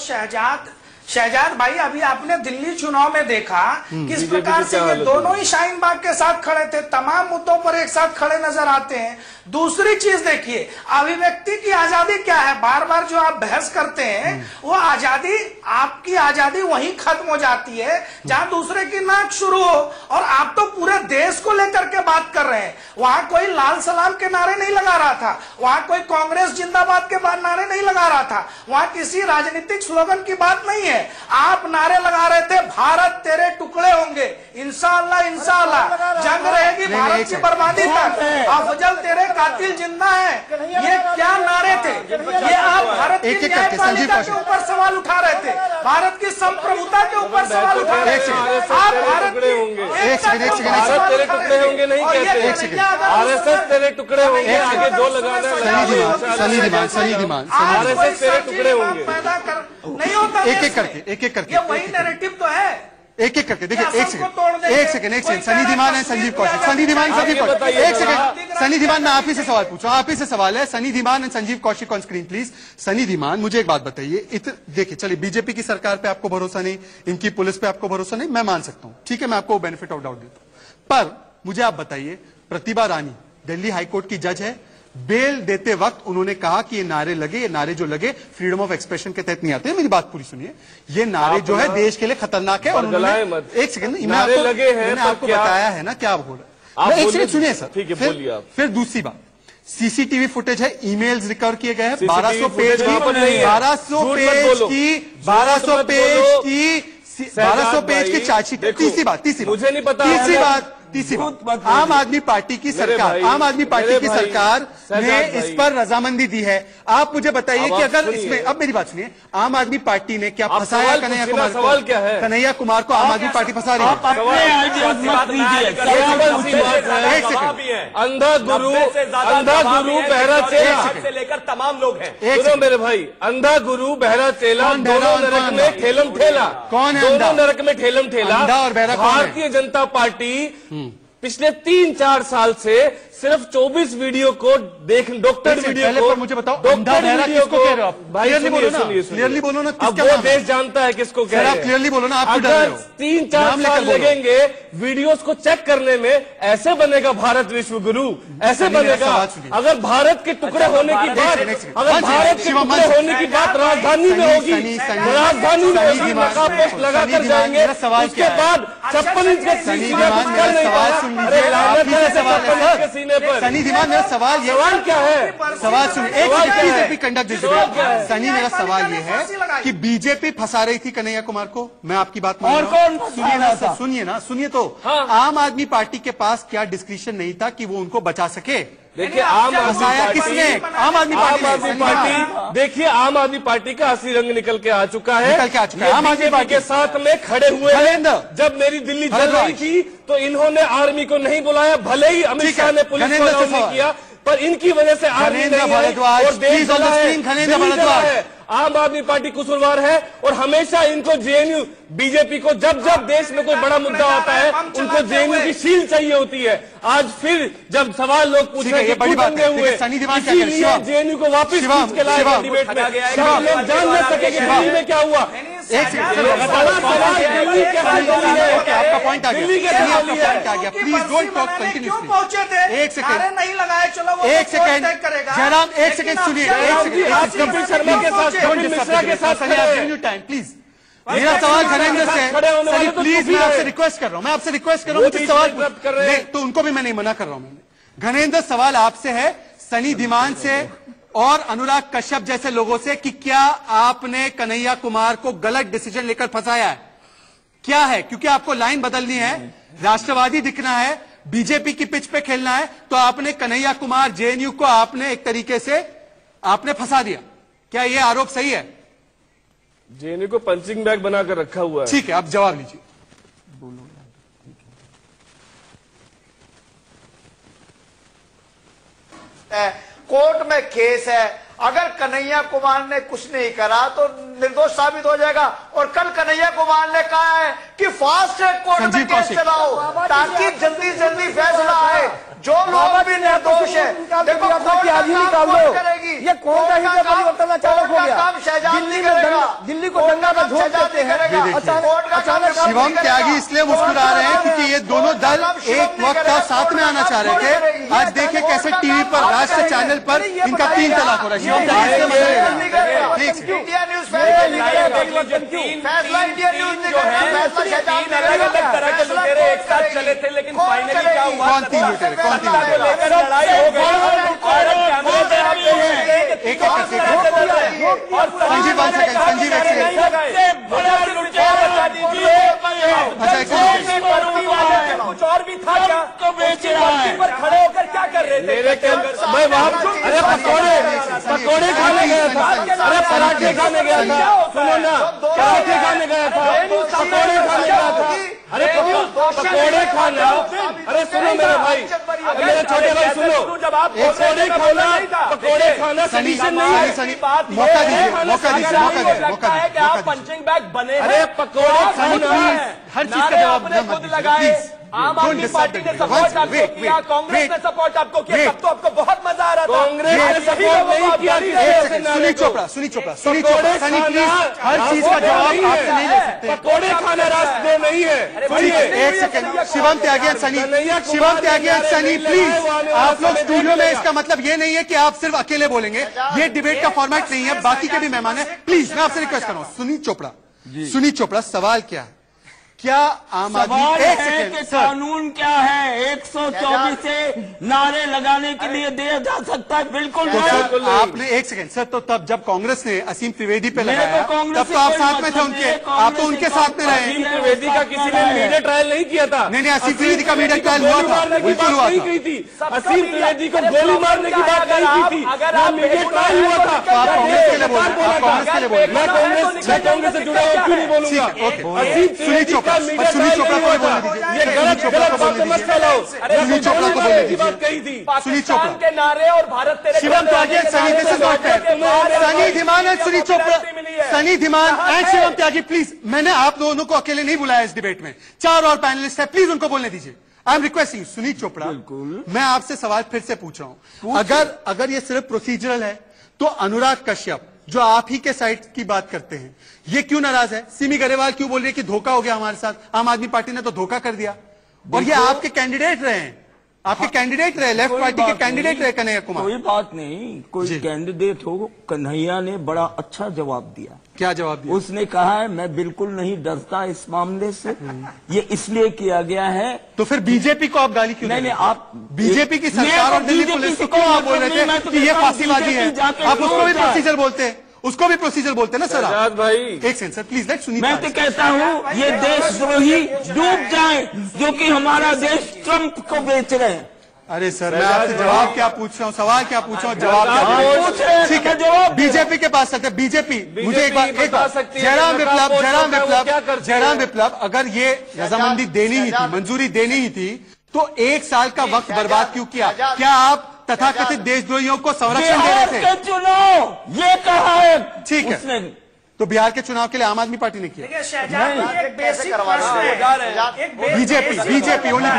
शहजाद भाई, अभी आपने दिल्ली चुनाव में देखा किस प्रकार से ये दोनों ही शाहीन बाग के साथ खड़े थे, तमाम मुद्दों पर एक साथ खड़े नजर आते हैं। दूसरी चीज देखिए, अभिव्यक्ति की आजादी क्या है? बार बार जो आप बहस करते हैं वो आजादी, आपकी आजादी वहीं खत्म हो जाती है जहां दूसरे की नाक शुरू हो। और आप तो पूरे देश को लेकर के बात कर रहे हैं। वहां कोई लाल सलाम के नारे नहीं लगा रहा था, वहां कोई कांग्रेस जिंदाबाद के बाद नारे नहीं लगा रहा था, वहां किसी राजनीतिक स्लोगन की बात नहीं है। आप नारे लगा रहे थे भारत तेरे टुकड़े होंगे, इंशाअल्लाह इंशाअल्लाह, जंग रहेगी भारत की बर्बादी तक, अफजल तेरे कातिल जिंदा है। ये क्या नारे थे? ये आप भारत की न्यायपालिका के ऊपर सवाल उठा रहे थे, भारत की संप्रभुता के ऊपर सवाल उठा रहे थे। आप भारत तेरे टुकड़े होंगे नहीं कहते, आरएसएस तेरे टुकड़े होंगे, आगे दो लगाना आरएसएस तेरे टुकड़े होंगे पैदा कर नहीं होता। एक एक करके वही नैरेटिव तो है। एक करके देखिए, एक सेकंड सनी धीमान है, संजीव कौशिक, सनी धीमान, संजीव कौशिक, एक सेकंड सनी धीमान, मैं आप ही से सवाल पूछूं, आप ही से सवाल है। Sunny Dhiman and Sanjeev Kaushik on screen please. Sunny Dhiman, मुझे एक बात बताइए, देखिए चलिए बीजेपी की सरकार पे आपको भरोसा नहीं, इनकी पुलिस पे आपको भरोसा नहीं, मैं मान सकता हूं, ठीक है, मैं आपको बेनिफिट ऑफ डाउट देता हूं। पर मुझे आप बताइए, प्रतिभा रानी दिल्ली हाईकोर्ट की जज है, बेल देते वक्त उन्होंने कहा कि ये नारे जो लगे फ्रीडम ऑफ एक्सप्रेशन के तहत नहीं आते। मेरी बात पूरी सुनिए, ये नारे जो है देश के लिए खतरनाक है। और एक सेकंड, नारे लगे हैं, मैंने आपको बताया है ना क्या बोल रहा है। एक सेकंड सुनिए सर, फिर दूसरी बात, सीसीटीवी फुटेज है, ईमेल्स रिकवर किए गए हैं, 1200 पेज की 1200 पेज की चार्जशीट। तीसरी बात मुझे नहीं पता, तीसरी बात आम आदमी पार्टी की सरकार ने इस पर रजामंदी दी है। आप मुझे बताइए कि अगर इसमें, अब मेरी बात सुनिए, आम आदमी पार्टी ने क्या फंसाया कन्हैया कुमार को? सवाल क्या है? कन्हैया कुमार को आम आदमी पार्टी फंसा रही है। अंधा गुरु बहरा चेला से लेकर तमाम लोग हैं। सुनो मेरे भाई, अंधा गुरु बहरा चेला दोनों नरक में ठेलम ठेला। कौन है? दोनों नरक में ठेलम ठेला। और बहरा भारतीय जनता पार्टी पिछले 3-4 साल से सिर्फ 24 वीडियो को डॉक्टर वीडियो को, मुझे बताओ, डॉक्टर वीडियो को भाई क्लियरली बोलो ना, अब वो देश जानता है किसको कह रहे हैं। क्लियरली बोलो ना, आप अगर 3-4 साल लगेंगे वीडियोस को चेक करने में, ऐसे बनेगा भारत विश्व गुरु, ऐसे बनेगा। अगर भारत के टुकड़े होने की बात, अगर भारत के टुकड़े होने की बात राजधानी में होगी, राजधानी में होगी, नकाब पोस्ट लगाकर जाएंगे, उसके बाद 56 इंच के सीने सनी दिमाग, मेरा सवाल ये, सवाल क्या है? सवाल सुनिए, बीजेपी कंडक्ट दीजिए। सनी, मेरा सवाल ये है कि बीजेपी फंसा रही थी कन्हैया कुमार को, मैं आपकी बात मान रहा हूं। सुनिए तो आम आदमी पार्टी के पास क्या डिस्क्रिप्शन नहीं था कि वो उनको बचा सके? देखिए आम आदमी पार्टी देखिए आम आदमी पार्टी का असली रंग निकल के आ चुका है। आम आदमी पार्टी के साथ में खड़े हुए हैं। जब मेरी दिल्ली जल रही थी तो इन्होंने आर्मी को नहीं बुलाया, भले ही अमित शाह ने पुलिस को अलाउ नहीं किया, पर इनकी वजह से आर्मी नहीं है और देश है। आम आदमी पार्टी कसूरवार है और हमेशा इनको जेएनयू, बीजेपी को जब जब देश में कोई बड़ा मुद्दा आता है उनको जेएनयू की शील चाहिए होती है। आज फिर जब सवाल लोग पूछ रहे हैं बड़ी बात हुए, इसीलिए जेएनयू को वापस खींच के लाए डिबेट में, लोग जान न सके कि दिल्ली में क्या हुआ। आपका पॉइंट आ गया, प्लीज डोंट टॉक कंटिन्यूअसली। पहुंचे थे, एक सेकंड नहीं लगाए, चलो वो एक सेकंड जयराम, एक सेकंड सुनिए, कपिल शर्मा के साथ, कपिल मिश्रा के साथ टाइम प्लीज। मेरा सवाल धर्मेंद्र से, प्लीज मैं आपसे रिक्वेस्ट कर रहा हूं, मुझे सवाल कर रहे हैं तो उनको भी मैं नहीं मना कर रहा हूं। घनेंद्र, सवाल आपसे है, सनी धीमान से और अनुराग कश्यप जैसे लोगों से, कि क्या आपने कन्हैया कुमार को गलत डिसीजन लेकर फंसाया है? क्या है? क्योंकि आपको लाइन बदलनी है, राष्ट्रवादी दिखना है, बीजेपी की पिच पे खेलना है, तो आपने कन्हैया कुमार, जेएनयू को आपने एक तरीके से आपने फंसा दिया। क्या यह आरोप सही है? जेएनयू को पंचिंग बैग बनाकर रखा हुआ है। ठीक है, आप जवाब लीजिए। कोर्ट में केस है, अगर कन्हैया कुमार ने कुछ नहीं करा तो निर्दोष साबित हो जाएगा। और कल कन्हैया कुमार ने कहा है कि फास्ट ट्रैक कोर्ट में केस चलाओ ताकि जल्दी जल्दी फैसला आए। जो लोग भी निर्दोष है, देखो करेगी, ये कौन सा हिंसा परिवर्तन अचानक हो गया? दिल्ली को दंगा का झोंक देते हैं। शिवम त्यागी इसलिए मुस्कुरा रहे हैं क्योंकि ये दोनों दल एक वक्त साथ में आना चाह रहे थे। आज देखिए कैसे टीवी पर, राष्ट्र चैनल पर इनका 3 तलाक हो रहा है। शिवम त्यागी इंडिया न्यूज फैसला, इंडिया न्यूज एक साथ चले थे, लेकिन फाइनली क्या हुआ? कौन 3 लुटेरे? लड़ाई हो गई। संजीव कुछ और भी था क्या? तो बेच रहा है, पर खड़े होकर क्या कर रहे थे? मैं वहां अरे पकौड़े खाने गया था, अरे पराठे खाने गया था, सुनो ना, पराठे खाने गया था, पकौड़े खाने गया था, अरे पकौड़े खाना, अरे सुनो मेरे भाई, मेरे छोटे भाई सुनो, पकौड़े खाना सलीशन नहीं है। लगता है कि आप पंचिंग बैग बने। अरे पकौड़े खाना हर चीज का जवाब खुद लगाए। आम आदमी पार्टी ने सपोर्ट आपको किया, कांग्रेस ने सपोर्ट आपको किया, तब तो आपको बहुत मजा आ रहा था। कांग्रेस ने सपोर्ट नहीं किया। सुनील चोपड़ा, सनी प्लीज, हर चीज का जवाब आपसे नहीं ले सकते। पकौड़े खाना रास्ते नहीं है। एक सेकंड, शिवम त्यागी और सनी प्लीज, आप लोग स्टूडियो में, इसका मतलब ये नहीं है कि आप सिर्फ अकेले बोलेंगे, ये डिबेट का फॉर्मेट नहीं है, बाकी के भी मेहमान है। प्लीज मैं आपसे रिक्वेस्ट कर रहा हूं। सुनील चोपड़ा, सवाल क्या है क्या आम आदमी सवाल एक है सेकंड कि सर, कानून क्या है? 124 से नारे लगाने के लिए दिया जा सकता है, बिल्कुल तो नहीं। सर आपने एक सेकंड सर, तो तब जब कांग्रेस ने असीम त्रिवेदी पे मेरे लगाया को कांग्रेस तब से तो आप कोई साथ में थे मतलब उनके, नहीं है, आप तो उनके साथ में रहे। असीम त्रिवेदी का किसी ने मीडिया ट्रायल नहीं किया था। नहीं असीम त्रिवेदी का मीडिया ट्रायल हुआ था, बिल्कुल हुआ था। थी असीम त्रिवेदी को गोली मारने की बात नहीं की थी, अगर वो आप मीडिया ट्रायल हुआ था। तो आप कांग्रेस के लिए बोल रहे हैं, आप कांग्रेस के लिए बोल रहे हैं। मैं कांग्रेस से जुड़ा हुआ क्यों नहीं बोलूंगा? असीम त्रिवेदी का मीडिया ट्रायल नहीं हुआ था। ये गलत बातें मत फैलाओ। सुनील चोपड़ा को बोलने दीजिए, बात कही थी। सुनील चोपड़ा के नारे और भारत तेरे Shivam Tyagi and Sunny, this is not fair. Sunny Dhiman and Sunil Chopra, Sunny Dhiman and Shivam Tyagi, please, मैंने आप दोनों को अकेले नहीं बुलाया इस डिबेट में, 4 और पैनलिस्ट है, प्लीज उनको बोलने दीजिए। I am requesting Sunil Chopra, मैं आपसे सवाल फिर से पूछ रहा हूं, अगर ये सिर्फ प्रोसीजरल है तो अनुराग कश्यप जो आप ही के साइड की बात करते हैं, ये क्यों नाराज है? सिमी गरेवाल क्यों बोल रही है कि धोखा हो गया हमारे साथ, आम आदमी पार्टी ने तो धोखा कर दिया, और ये आपके कैंडिडेट रहे हैं, आपके कैंडिडेट रहे, लेफ्ट पार्टी के कैंडिडेट रहे कन्हैया कुमार। कोई बात नहीं, कोई कैंडिडेट हो, कन्हैया ने बड़ा अच्छा जवाब दिया। क्या जवाब दिया? उसने कहा है मैं बिल्कुल नहीं डरता इस मामले से, ये इसलिए किया गया है। तो फिर बीजेपी को आप गाली क्यों? नहीं, आप बीजेपी की सरकार और दिल्ली पुलिस को क्यों आप बोल रहे थे कि ये फांसीबाजी है? आप उसको भी प्रोसीजर बोलते हैं, उसको भी प्रोसीजर बोलते हैं ना सर आप? भाई एक second sir please, let Sunil. मैं तो कहता हूँ ये देशद्रोही डूब जाए जो कि हमारा देश ट्रंप को बेच रहे हैं। अरे सर मैं आपसे जवाब क्या पूछ रहा हूँ, सवाल क्या पूछ रहा हूँ, जवाब क्या? ठीक है, जवाब बीजेपी के पास सकते, बीजेपी मुझे एक बात, जयराम विप्लव, अगर ये रजामंदी देनी ही थी, मंजूरी देनी ही थी, तो 1 साल का वक्त बर्बाद क्यों किया? क्या आप तथाकथित देशद्रोहियों को संरक्षण दे रहे थे? चुनाव ये कहा है, ठीक है, तो बिहार के चुनाव के लिए आम आदमी पार्टी ने किया, बीजेपी ओनली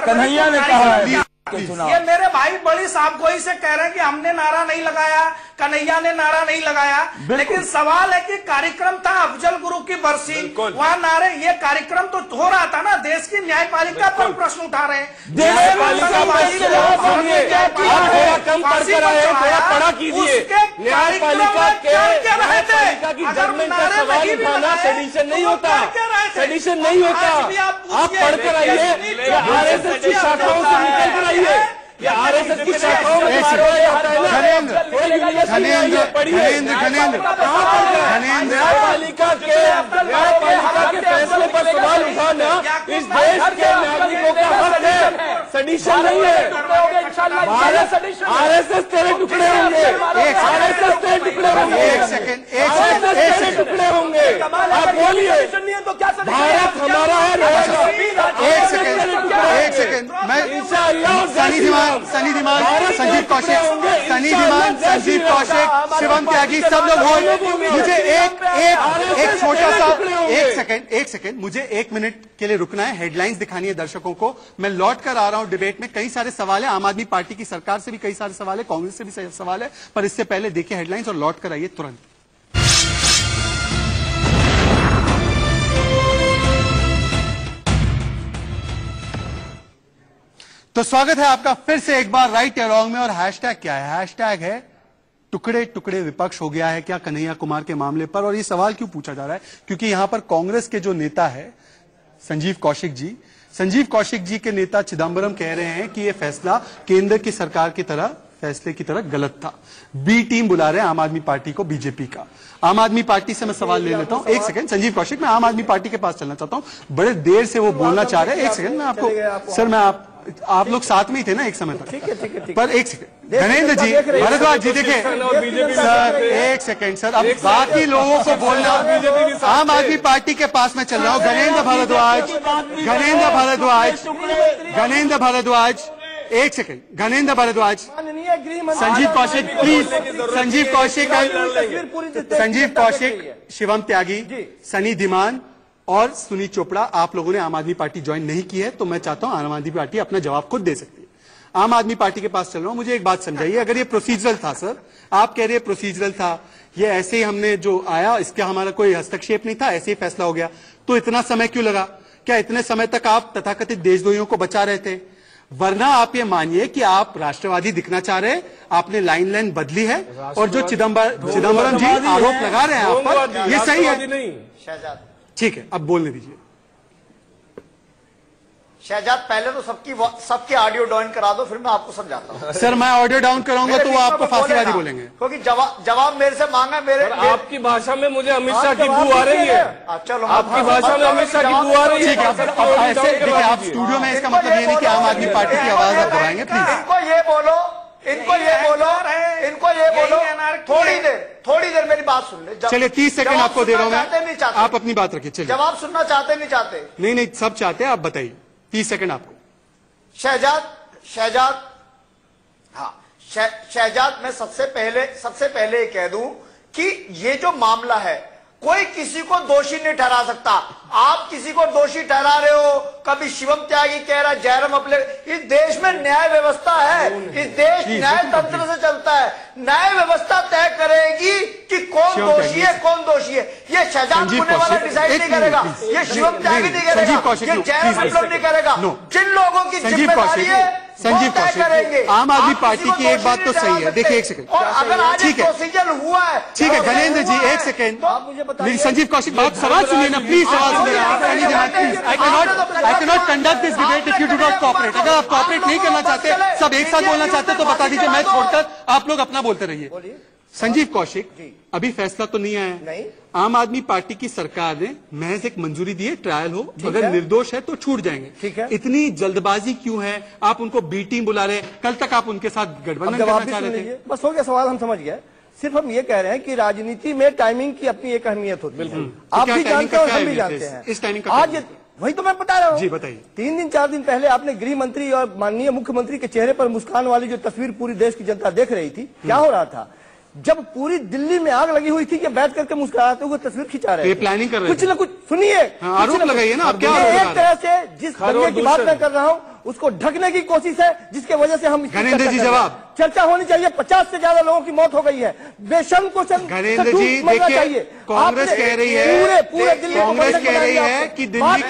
कन्हैया ने कहा है। ये मेरे भाई बड़ी साफगोई से कह रहे हैं कि हमने नारा नहीं लगाया, कन्हैया ने नारा नहीं लगाया, लेकिन सवाल है कि कार्यक्रम था अफजल गुरु की बरसी, वहाँ नारे, ये कार्यक्रम तो हो रहा था ना, देश की न्यायपालिका पर प्रश्न उठा रहे हैं। न्यायपालिका पढ़ा कीजिए, न्यायपालिका की जजमेंट का सवाल उठाना सेडिशन नहीं होता, सेडिशन नहीं होता। आप पढ़कर आइए, आरएसएस की शाखाओं से निकल कर आइए, आरएसएस की शाखाओं में न्यायपालिका के फैसले पर सवाल उठाना इस देश के नागरिकों का हक है, सेडिशन नहीं है। आरएसएस तेरे टुकड़े होंगे, आरएसएस तेरे टुकड़े होंगे, आरएसएस तेरे टुकड़े होंगे। आप बोलिए, भारत हमारा है, रहेगा। एक सेकंड, मैं सनी धीमान, संजीव कौशिक, संजीव कौशिक, शिवम त्यागी, सब लोग हो, मुझे एक छोटा सा, एक सेकंड, मुझे 1 मिनट के लिए रुकना है, हेडलाइंस दिखानी है दर्शकों को। मैं लौट कर आ रहा हूं डिबेट में, कई सारे सवाल है, आम आदमी पार्टी की सरकार से भी कई सारे सवाल है, कांग्रेस से भी सवाल है, पर इससे पहले देखिए हेडलाइंस और लौट कर आइए तुरंत। तो स्वागत है आपका फिर से एक बार राइट या रॉन्ग में, और हैशटैग क्या है? हैशटैग है टुकड़े टुकड़े विपक्ष हो गया है क्या कन्हैया कुमार के मामले पर। और ये सवाल क्यों पूछा जा रहा है? क्योंकि यहां पर कांग्रेस के जो नेता है संजीव कौशिक जी के नेता चिदंबरम कह रहे हैं कि यह फैसला केंद्र की सरकार की तरह फैसले की तरह गलत था। बी टीम बुला रहे हैं आम आदमी पार्टी को, बीजेपी का। आम आदमी पार्टी से मैं सवाल ले लेता हूं, एक सेकंड। संजीव कौशिक, मैं आम आदमी पार्टी के पास चलना चाहता हूं, बड़े देर से वो बोलना चाह रहे हैं। एक सेकंड, मैं आपको सर, मैं आप लोग साथ में ही थे ना एक समय तक, ठीक है। पर एक सेकंड, धनेन्द्र जी, भरद्वाज जी, देखिए सर, एक सेकंड सर, अब बाकी लोगों को बोलना, आम आदमी पार्टी के पास में चल रहा हूं। गणेंद्र भारद्वाज, एक सेकंड, गणेंद्र भारद्वाज, संजीव कौशिक प्लीज, संजीव कौशिक, शिवम त्यागी, सनी धीमान और सुनील चोपड़ा, आप लोगों ने आम आदमी पार्टी ज्वाइन नहीं की है, तो मैं चाहता हूं आम आदमी पार्टी अपना जवाब खुद दे सकती है। आम आदमी पार्टी के पास चल रहा हूं, मुझे एक बात समझाइए, अगर ये प्रोसीजरल था सर, आप कह रहे हैं प्रोसीजरल था, ये ऐसे ही हमने जो आया इसका हमारा कोई हस्तक्षेप नहीं था, ऐसे ही फैसला हो गया, तो इतना समय क्यों लगा? क्या इतने समय तक आप तथाकथित देशद्रोहियों को बचा रहे थे? वरना आप ये मानिए कि आप राष्ट्रवादी दिखना चाह रहे हैं, आपने लाइन बदली है, और जो चिदंबरम जी आरोप लगा रहे हैं आप पर, ये सही है। ठीक है, अब बोलने दीजिए। शहजाद, पहले तो सबकी ऑडियो डाउन करा दो, फिर मैं आपको समझाता हूँ। सर मैं ऑडियो डाउन कराऊंगा तो वो आपको फांसीवादी बोलेंगे, क्योंकि जवाब मेरे से मांगा। आपकी भाषा में मुझे अमित शाह की बू आ रही है। चलो, आपकी भाषा में अमित शाह की बू आ रही है। ठीक है, ऐसे देखिए आप स्टूडियो में, इसका मतलब ये नहीं कि आम आदमी पार्टी की आवाज आप दबाएंगे। प्लीज इनको ये बोलो, थोड़ी देर मेरी बात सुन ले। चलिए 30 सेकंड आपको दे रहा हूं मैं, आप अपनी बात रखिए। चलिए, जवाब सुनना चाहते नहीं चाहते? नहीं सब चाहते हैं, आप बताइए। 30 सेकंड आपको। शहजाद, हाँ शहजाद, मैं सबसे पहले कह दूं कि ये जो मामला है कोई किसी को दोषी नहीं ठहरा सकता। आप किसी को दोषी ठहरा रहे हो, कभी शिवम त्यागी कह रहा है, जयराम अपने। इस देश में न्याय व्यवस्था है, इस देश न्याय तंत्र से चलता है। न्याय व्यवस्था तय करेगी कि कौन दोषी है, कौन दोषी है। ये शहजाद पुणे वाला डिसाइड नहीं करेगा, ये शिवम त्यागी नहीं करेगा, ये जयराम अपलोड नहीं करेगा। जिन लोगों की जिम्मेदारी है संजीव कौशिक, आम आदमी पार्टी की एक बात तो सही है। देखिए 1 सेकंड, और अगर आज प्रोसीजर हुआ है, ठीक है गणेंद्र जी 1 सेकंड, संजीव कौशिक बात सवाल सुनिए ना प्लीज, सवाल सुनिए। I can not conduct this debate if you do not cooperate. अगर आप कोऑपरेट नहीं करना चाहते, सब एक साथ बोलना चाहते तो बता दीजिए, मैं छोड़कर आप लोग अपना बोलते रहिए। संजीव कौशिक, अभी फैसला तो नहीं आया है। आम आदमी पार्टी की सरकार ने महज एक मंजूरी दी है, ट्रायल हो, अगर निर्दोष है तो छूट जाएंगे। ठीक है, इतनी जल्दबाजी क्यों है? आप उनको बी टीम बुला रहे, कल तक आप उनके साथ गठबंधन करना चाह रहे थे। बस हो गया सवाल, हम समझ गए। सिर्फ हम ये कह रहे हैं कि राजनीति में टाइमिंग की अपनी एक अहमियत होती है। आप भी जानते हैं और हम भी जानते हैं। इस टाइमिंग आज वही तो मैं बता रहा हूँ जी, बताइए। 3 दिन 4 दिन पहले आपने गृह मंत्री और माननीय मुख्यमंत्री के चेहरे पर मुस्कान वाली जो तस्वीर पूरी देश की जनता देख रही थी, क्या हो रहा था? जब पूरी दिल्ली में आग लगी हुई थी कि बैठ करके मुस्कुराते हुए तस्वीर खिंचा रहे थे, प्लानिंग कर रहे कुछ न कुछ सुनिए। आरोप लगाइए ना, आप क्या एक तरह से जिस दंगे की बात मैं कर रहा हूँ उसको ढकने की कोशिश है, जिसके वजह से हम गणेंद्र जी जवाब चर्चा होनी चाहिए। 50 से ज्यादा लोगों की मौत हो गई है, बेशर्म क्वेश्चन। गणेंद्र जी देखिए, कांग्रेस कह रही है, पूरे दिल्ली कांग्रेस कह रही है कि दिल्ली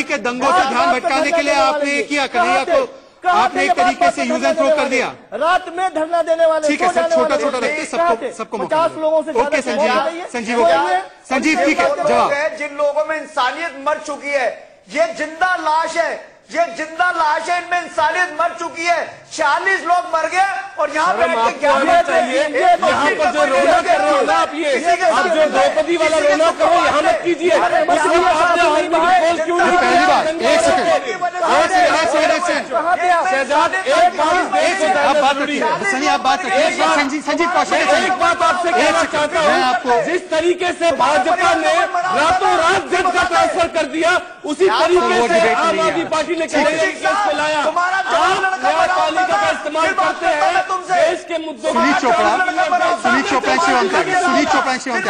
के दंगों से ध्यान भटकाने के लिए आपने ये किया, कन्हैया को आपने एक तरीके से यूज एंड थ्रो कर दिया। रात में धरना देने वाले, ठीक है सर, छोटा छोटा रखते सबको 50 लोगों से ओके संजीव ठीक है जवाब। जिन लोगों में इंसानियत मर चुकी है, ये जिंदा लाश है, ये जिंदा लाश है, इनमें इंसानियत मर चुकी है। 40 लोग मर गए और यहाँ पे यहाँ पर जो रोना कर रहे हो ना आप, ये आप जो द्रौपदी वाला रोना करो यहाँ मत कीजिए। पहली बात 1 सेकंड आप बात रखिए, सनी आप बात रखिए। संजीव कौशिक, एक बात आपसे कहना चाहता हूँ, आपको जिस तरीके से भाजपा ने रातों रात जज का ट्रांसफर कर दिया, उसी तरीके से आम आदमी पार्टी ने लाया। न्यायपालिका का इस्तेमाल करते हैं देश के मुद्दों। सुनील चोपड़ा शिवम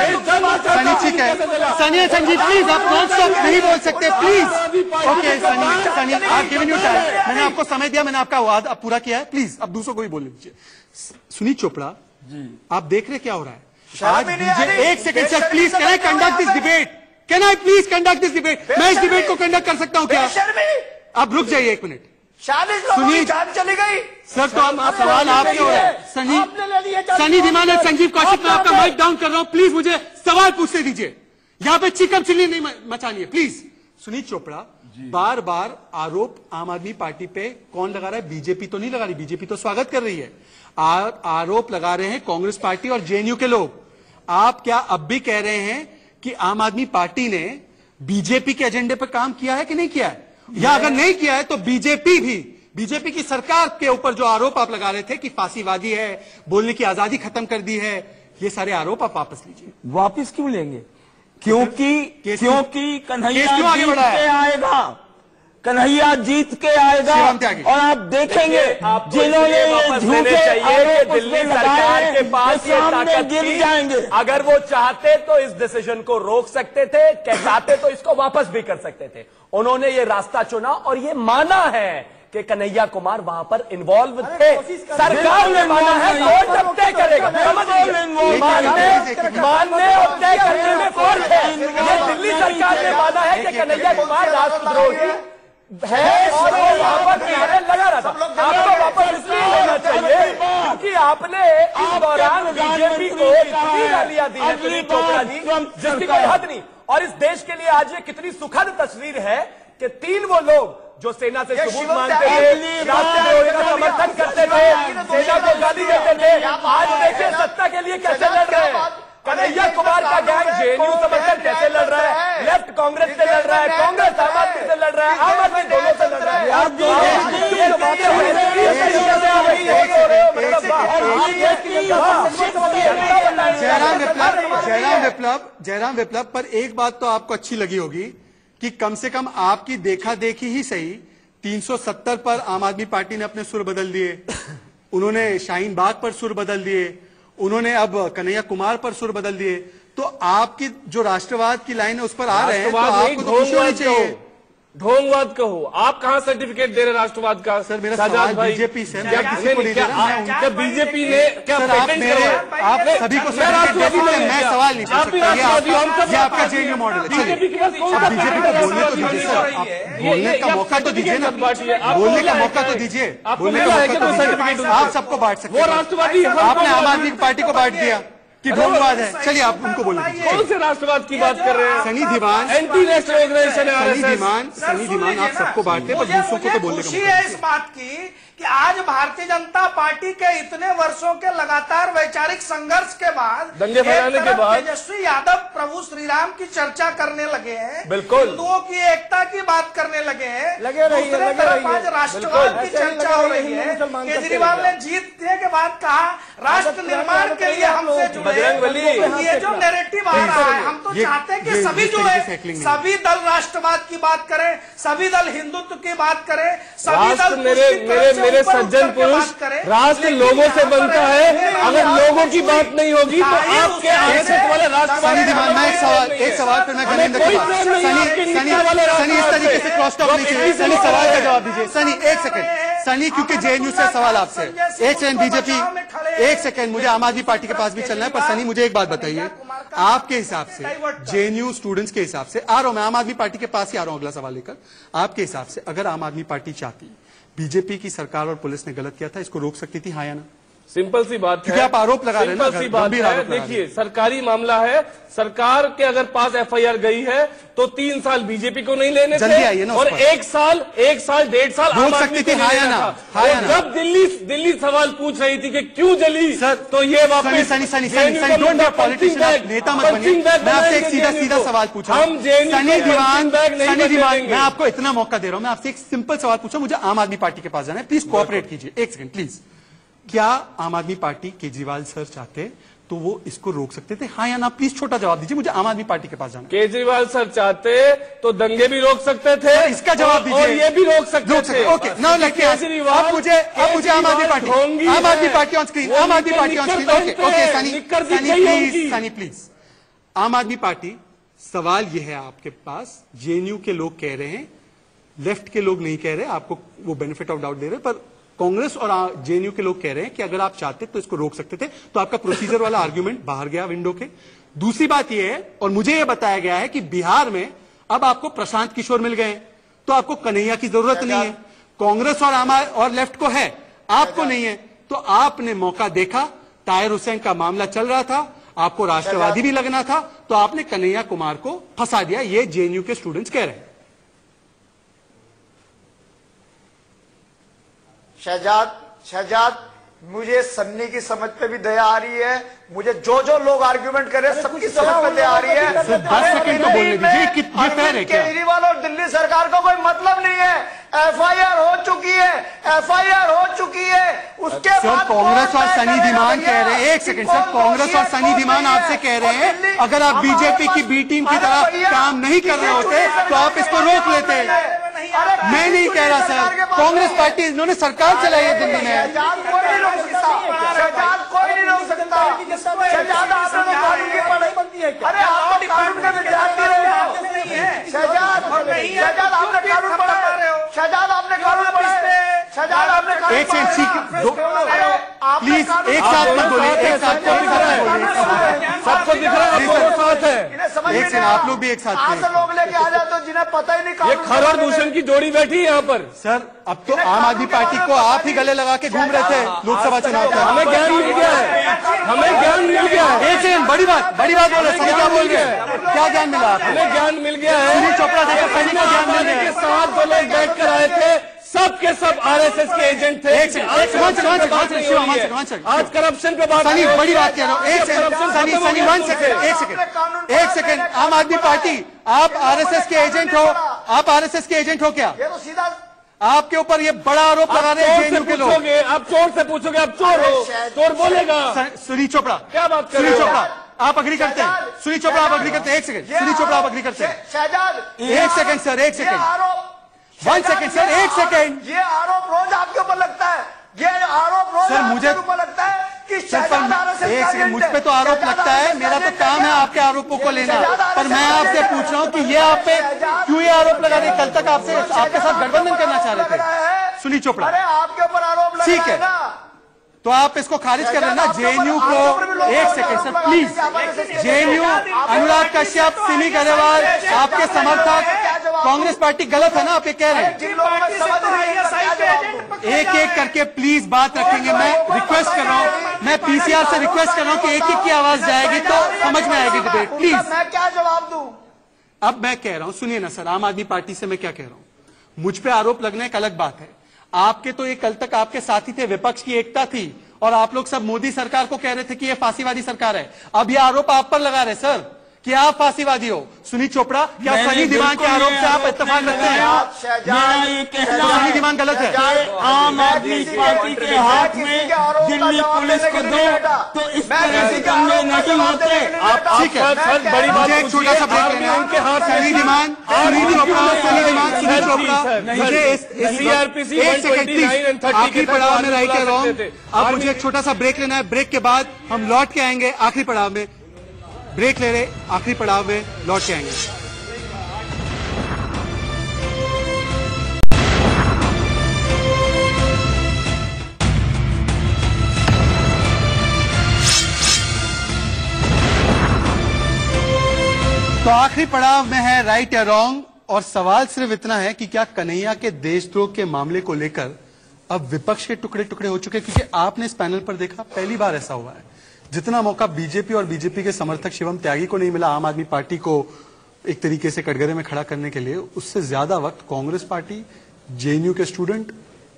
सनी ठीक है। सनी संजीव प्लीज आप नॉन स्टॉप नहीं बोल सकते प्लीज। ओके सनी आप गिवन यू टाइम, मैंने आपको समय दिया, मैंने आपका वाद अब पूरा किया है, प्लीज अब दूसरों को भी बोलने दीजिए। सुनील चोपड़ा आप देख रहे क्या हो रहा है आज? मुझे 1 second sir please, can I conduct this debate? Can I please conduct this debate? मैं इस डिबेट को कंडक्ट कर सकता हूँ क्या? आप रुक जाइए 1 मिनट। 40 लोगों की जान चली गई सर, तो आप सवाल आपके हो रहे हैं। सनी धीमान, संजीव कौशिक, मैं आपका माइक डाउन कर रहा हूं, प्लीज मुझे सवाल पूछने दीजिए। यहाँ पे चिकम चिल्ली नहीं मचानी है प्लीज। सुनील चोपड़ा बार बार आरोप आम आदमी पार्टी पे कौन लगा रहा है? बीजेपी तो नहीं लगा रही, बीजेपी तो स्वागत कर रही है। आरोप लगा रहे हैं कांग्रेस पार्टी और जेएनयू के लोग। आप क्या अब भी कह रहे हैं कि आम आदमी पार्टी ने बीजेपी के एजेंडे पर काम किया है कि नहीं किया है? या अगर नहीं किया है तो बीजेपी की सरकार के ऊपर जो आरोप आप लगा रहे थे कि फांसीवादी है, बोलने की आजादी खत्म कर दी है, ये सारे आरोप आप वापस लीजिए। वापस क्यों लेंगे? क्योंकि कन्हैया जीत के आएगा, कन्हैया जीत के आएगा और आप देखेंगे जिन्होंने झूठे आरोप दिल्ली सरकार के पास ये ताकत गिर जाएंगे। अगर वो चाहते तो इस डिसीजन को रोक सकते थे, चाहते तो इसको वापस भी कर सकते थे। उन्होंने ये रास्ता चुना और ये माना है कि कन्हैया कुमार वहां पर इन्वॉल्व थे। सरकार ने माना है, कोर्ट अब तय करेगा। मानने और तय करने में फर्क है। ये दिल्ली सरकार ने माना है कि कन्हैया कुमार राष्ट्रद्रोही है और वो वहां पर लगा रहा था। आपको वापस इसलिए लेना चाहिए क्योंकि आपने इस दौरान बीजेपी को इतनी गालियां दी है सुनील चोपड़ा जी, जिसकी कोई हद नहीं। और इस देश के लिए आज ये कितनी सुखद तस्वीर है कि 3 वो लोग जो सेना से सबूत मांगते थे, का समर्थन करते थे, सेना को गाली देते थे, आज देखिए सत्ता के लिए कैसे लड़ रहे हैं। कन्हैया कुमार का गैंग जेएनयू समर्थन कैसे लड़ रहा है, लेफ्ट कांग्रेस से लड़ रहा है, कांग्रेस आम आदमी से लड़ रहा है, आम आदमी दोनों से लड़ रहा है। जयराम विप्लव पर एक बात तो आपको अच्छी लगी होगी कि कम से कम आपकी देखा देखी ही सही 370 पर आम आदमी पार्टी ने अपने सुर बदल दिए, उन्होंने शाहीन बाग पर सुर बदल दिए, उन्होंने अब कन्हैया कुमार पर सुर बदल दिए। तो आपकी जो राष्ट्रवाद की लाइन है उस पर आ रहे हैं, तो आपको तो खुशी होनी चाहिए। ढोंगवाद कहो, आप कहां सर्टिफिकेट दे रहे राष्ट्रवाद का? सर मेरा सवाल बीजेपी से क्या बीजेपी ने क्या आप सभी को सर्टिफिकेट दे, मैं सवाल नहीं कर सकता, ये आपका जेएनयू मॉडल है। चलिए बीजेपी को बोलने तो दीजिए सर, बोलने का मौका तो दीजिए ना, बोलने का मौका तो दीजिए, बोलने का मौका तो दीजिए। आप सबको बांट सकते हैं, राष्ट्रवादी आपने आम आदमी पार्टी को बांट दिया कि ढोंगवाद है। चलिए आप उनको बोलिए, कौन से राष्ट्रवाद की बात कर रहे हैं? Sunny Dhiman anti national organisation है, सनी धीमान आप सबको बांटते हैं, पर दूसरों को तो बोलने का खुशी है इस बात की कि आज भारतीय जनता पार्टी के इतने वर्षों के लगातार वैचारिक संघर्ष के बाद, दंगे फैलाने के बाद तेजस्वी यादव प्रभु श्रीराम की चर्चा करने लगे हैं, बिल्कुल हिंदुओं की एकता की बात करने लगे हैं, लगे रही है, आज राष्ट्रवाद की चर्चा हो रही है। केजरीवाल ने जीतने के बाद कहा राष्ट्र निर्माण के लिए हमसे जुड़े। ये जो नैरेटिव आ रहा है, हम तो चाहते हैं कि सभी जुड़े, सभी दल राष्ट्रवाद की बात करें, सभी दल हिंदुत्व की बात करें, सभी दल मेरे सज्जन पुरुष, राष्ट्र लोगों से बनता है। अगर लोगों की बात नहीं होगी तो आपके आदर्श वाले राष्ट्रवादी दीवान। मैं एक सवाल फिर मैं धर्मेंद्र के पास, सनी इस तरीके से क्रॉस टॉक नहीं चाहिए। सनी सवाल का जवाब दीजिए। सनी एक सेकंड, सनी क्योंकि जेएनयू से सवाल आपसे, एक सेकंड बीजेपी, एक सेकंड मुझे आम आदमी पार्टी के पास भी चलना है। पर सनी मुझे एक बात बताइए, आपके हिसाब से जेएनयू स्टूडेंट्स के हिसाब से, आ रहा हूं मैं आम आदमी पार्टी के पास ही आ रहा हूं अगला सवाल लेकर, आपके हिसाब से अगर आम आदमी पार्टी चाहती बीजेपी की सरकार और पुलिस ने गलत किया था, इसको रोक सकती थी, हाँ या ना? सिंपल सी बात है, आप आरोप लगा रहे हैं, सिंपल सी बात है। देखिए सरकारी मामला है, सरकार के अगर पास एफआईआर गई है तो 3 साल बीजेपी को नहीं लेने थे और 1 साल 1.5 साल रोक सकती थी, हाँ या ना? जब दिल्ली सवाल पूछ रही थी कि क्यों जली सर, तो ये वापस नेता मत बनिए। मैं आपसे एक सीधा सवाल पूछा, सनी दीवान मैं आपको इतना मौका दे रहा हूं, मैं आपसे एक सिंपल सवाल पूछा, मुझे आम आदमी पार्टी के पास जाना है, प्लीज कोऑपरेट कीजिए। एक सेकंड प्लीज, क्या आम आदमी पार्टी केजरीवाल सर चाहते तो वो इसको रोक सकते थे, हाँ या ना? प्लीज छोटा जवाब दीजिए, मुझे आम आदमी पार्टी के पास जाना है। केजरीवाल सर चाहते तो दंगे भी रोक सकते थे, इसका जवाब दीजिए, और ये भी रोक सकते थे। ओके नाउ केजरीवाल, अब मुझे आम आदमी पार्टी ऑन स्क्रीन, आम Aadmi party on screen. Okay Sunny please, आम आदमी पार्टी, सवाल यह है आपके पास, जेएनयू के लोग कह रहे हैं, लेफ्ट के लोग नहीं कह रहे, आपको वो बेनिफिट ऑफ डाउट दे रहे, पर कांग्रेस और जेएनयू के लोग कह रहे हैं कि अगर आप चाहते तो इसको रोक सकते थे, तो आपका प्रोसीजर वाला आर्ग्यूमेंट बाहर गया विंडो के। दूसरी बात यह है, और मुझे यह बताया गया है कि बिहार में अब आपको प्रशांत किशोर मिल गए, तो आपको कन्हैया की जरूरत नहीं है। कांग्रेस और लेफ्ट को है, आपको नहीं है, तो आपने मौका देखा, ताहिर हुसैन का मामला चल रहा था, आपको राष्ट्रवादी भी लगना था, तो आपने कन्हैया कुमार को फंसा दिया। ये जेएनयू के स्टूडेंट्स कह रहे हैं। शहजाद, मुझे सन्नी की समझ पे भी दया आ रही है, मुझे जो लोग आर्ग्यूमेंट कर रहे हैं सबकी समझ पे दया आ रही है। 10 सेकंड तो बोलने दीजिए, कितना फेयर है क्या? केजरीवाल और दिल्ली सरकार का कोई मतलब नहीं है, एफआईआर हो चुकी है, उसके बाद कांग्रेस और सनी धीमान कह रहे हैं, एक सेकंड सर, कांग्रेस और सनी धीमान आपसे कह रहे हैं अगर आप बीजेपी की बी टीम की तरह काम नहीं कर रहे होते तो आप इसको रोक लेते। मैं नहीं कह रहा सर, कांग्रेस पार्टी इन्होंने सरकार चलाई है दिल्ली में। कोई नहीं रोक सकता। अरे आप कानून का विद्यार्थी रहे हो। शहजाद आपने कानून पढ़ा है। एक सेकंड प्लीज एक साथ मत बोलिए, एक साथ सबको दिख रहा है। एक सेकंड, आप लोग भी एक साथ लोग लेके आ जाते हो जिन्हें पता ही नहीं। ये खर और भूषण की जोड़ी बैठी है यहाँ पर। सर अब तो आम आदमी पार्टी को आप ही गले लगा के घूम रहे थे लोकसभा चुनाव में। हमें ज्ञान मिल गया है, हमें ज्ञान मिल गया है। एक सेकंड, बड़ी बात बोल रहे हैं, क्या बोल रहे हैं, क्या ज्ञान मिला आपको? हमें ज्ञान मिल गया है। सुनील चोपड़ा देखो सनी को ज्ञान मिल गया। के साथ जो लोग बैठ कर आए थे सब के सब आरएसएस के एजेंट थे। आज करप्शन पे बात, सनी बड़ी बात कह रहा हूँ। एक सेकंड, आम आदमी पार्टी आप आरएसएस के एजेंट हो, आप आरएसएस के एजेंट हो क्या? ये तो सीधा आपके ऊपर ये बड़ा आरोप लगा रहे हैं जेएनयू के लोग। आप चोर से पूछोगे, आप चोर हो, चोर बोलेगा। सुनील चोपड़ा क्या बात कर रहे सुनील हो? चोपड़ा आप अग्री करते हैं? सुनील चोपड़ा आप अग्री करते हैं? एक सेकंड, सुनील चोपड़ा आप अग्री करते हैं? शहजाद एक सेकंड सर, एक सेकंड, वन सेकंड सर, एक सेकंड। ये आरोप रोज आपके ऊपर लगता है, ये आरोप रोज सर मुझे ऊपर लगता है कि एक सेकंड, मुझ पे तो आरोप लगता है, मेरा तो काम है आपके आरोपों को लेना, पर मैं आपसे पूछ रहा हूँ कि ये आप पे क्यों ये आरोप लगा रहे? कल तक आपके साथ गठबंधन करना चाह रहे थे सुनील चोपड़ा। अरे आपके ऊपर आरोप ठीक है, तो आप इसको खारिज कर लेना। जेएनयू को एक second sir please, JNU Anurag Kashyap, Simi Grewal आपके समर्थक, कांग्रेस पार्टी गलत है ना आप ये कह रहे हैं? एक एक करके प्लीज बात रखेंगे। मैं रिक्वेस्ट कर रहा हूँ, मैं पीसीआर से रिक्वेस्ट कर रहा हूँ कि एक एक की आवाज जाएगी तो समझ में आएगी डिबेट, प्लीज। मैं क्या जवाब दूं? अब मैं कह रहा हूं, सुनिए ना सर, आम आदमी पार्टी से मैं क्या कह रहा हूं। मुझ पे आरोप लगना एक अलग बात है, आपके तो ये कल तक आपके साथी थे, विपक्ष की एकता थी और आप लोग सब मोदी सरकार को कह रहे थे कि ये फांसीवादी सरकार है। अब ये आरोप आप पर लगा रहे सर कि आप फांसीवादी हो। सुनील चोपड़ा, क्या सनी दीवान के आरोप से आप इत्तेफाक रखते हैं? सनी दीवान गलत है। आम आदमी पार्टी के हाथ में दिल्ली पुलिस को दो तो इस तरह से करने नहीं होते। ठीक है, मुझे एक छोटा सा ब्रेक लेना है। सनी दीवान, सुनील चोपड़ा, सनी दीवान, सुनील चोपड़ा, मुझे एक सेकंड प्लीज, आखिरी पड़ाव में राइट है रॉन्ग। अब मुझे एक छोटा सा ब्रेक लेना है, ब्रेक के बाद हम लौट के आएंगे आखिरी पड़ाव में। ब्रेक ले रहे, आखिरी पड़ाव में लौट के आएंगे। तो आखिरी पड़ाव में है राइट या रॉन्ग, और सवाल सिर्फ इतना है कि क्या कन्हैया के देशद्रोह के मामले को लेकर अब विपक्ष के टुकड़े टुकड़े हो चुके? क्योंकि आपने इस पैनल पर देखा, पहली बार ऐसा हुआ है। जितना मौका बीजेपी और बीजेपी के समर्थक शिवम त्यागी को नहीं मिला आम आदमी पार्टी को एक तरीके से कटघरे में खड़ा करने के लिए, उससे ज्यादा वक्त कांग्रेस पार्टी, जेएनयू के स्टूडेंट,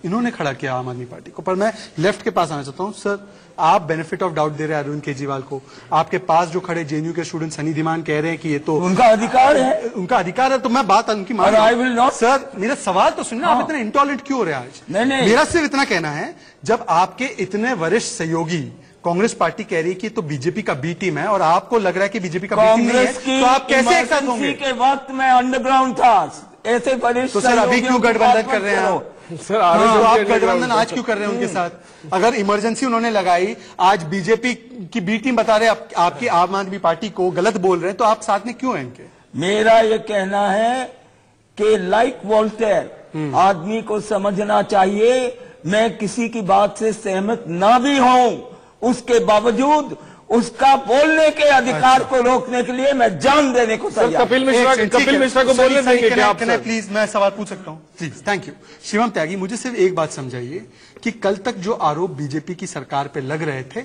इन्होंने खड़ा किया आम आदमी पार्टी को। पर मैं लेफ्ट के पास आना चाहता हूं। सर, आप बेनिफिट ऑफ डाउट दे रहे हैं अरविंद केजरीवाल को, आपके पास जो खड़े जेएनयू के स्टूडेंट सनी धीमान कह रहे हैं कि ये तो उनका अधिकार है, उनका अधिकार है, तो मैं बात उनकी मान रहा हूं। सर मेरा सवाल तो सुनना, आप इतने इंटॉलरेंट क्यों हो रहे हैं आज? नहीं। मेरा सिर्फ इतना कहना है, जब आपके इतने वरिष्ठ सहयोगी कांग्रेस पार्टी कह रही है कि तो बीजेपी का बी टीम है और आपको लग रहा है कि बीजेपी का बी टीम नहीं है, तो आप कैसे एक साथ होंगे? के वक्त में अंडरग्राउंड था, ऐसे वरिष्ठ, तो सर अभी क्यों गठबंधन कर रहे हैं आप? सर आप गठबंधन आज क्यों कर रहे हैं उनके साथ? अगर इमरजेंसी उन्होंने लगाई, आज बीजेपी की बी टीम बता रहे आपकी आम आदमी पार्टी को गलत बोल रहे हैं, तो आप साथ में क्यों हैं इनके? मेरा ये कहना है कि लाइक वोल्टेयर, आदमी को समझना चाहिए मैं किसी की बात से सहमत ना भी हूं, उसके बावजूद उसका बोलने के अधिकार को रोकने के लिए मैं जान देने को तैयार। कपिल मिश्रा को बोलने देंगे क्या आप? प्लीज मैं सवाल पूछ सकता हूं please? Thank you. Shivam Tyagi, मुझे सिर्फ एक बात समझाइए कि कल तक जो आरोप बीजेपी की सरकार पे लग रहे थे,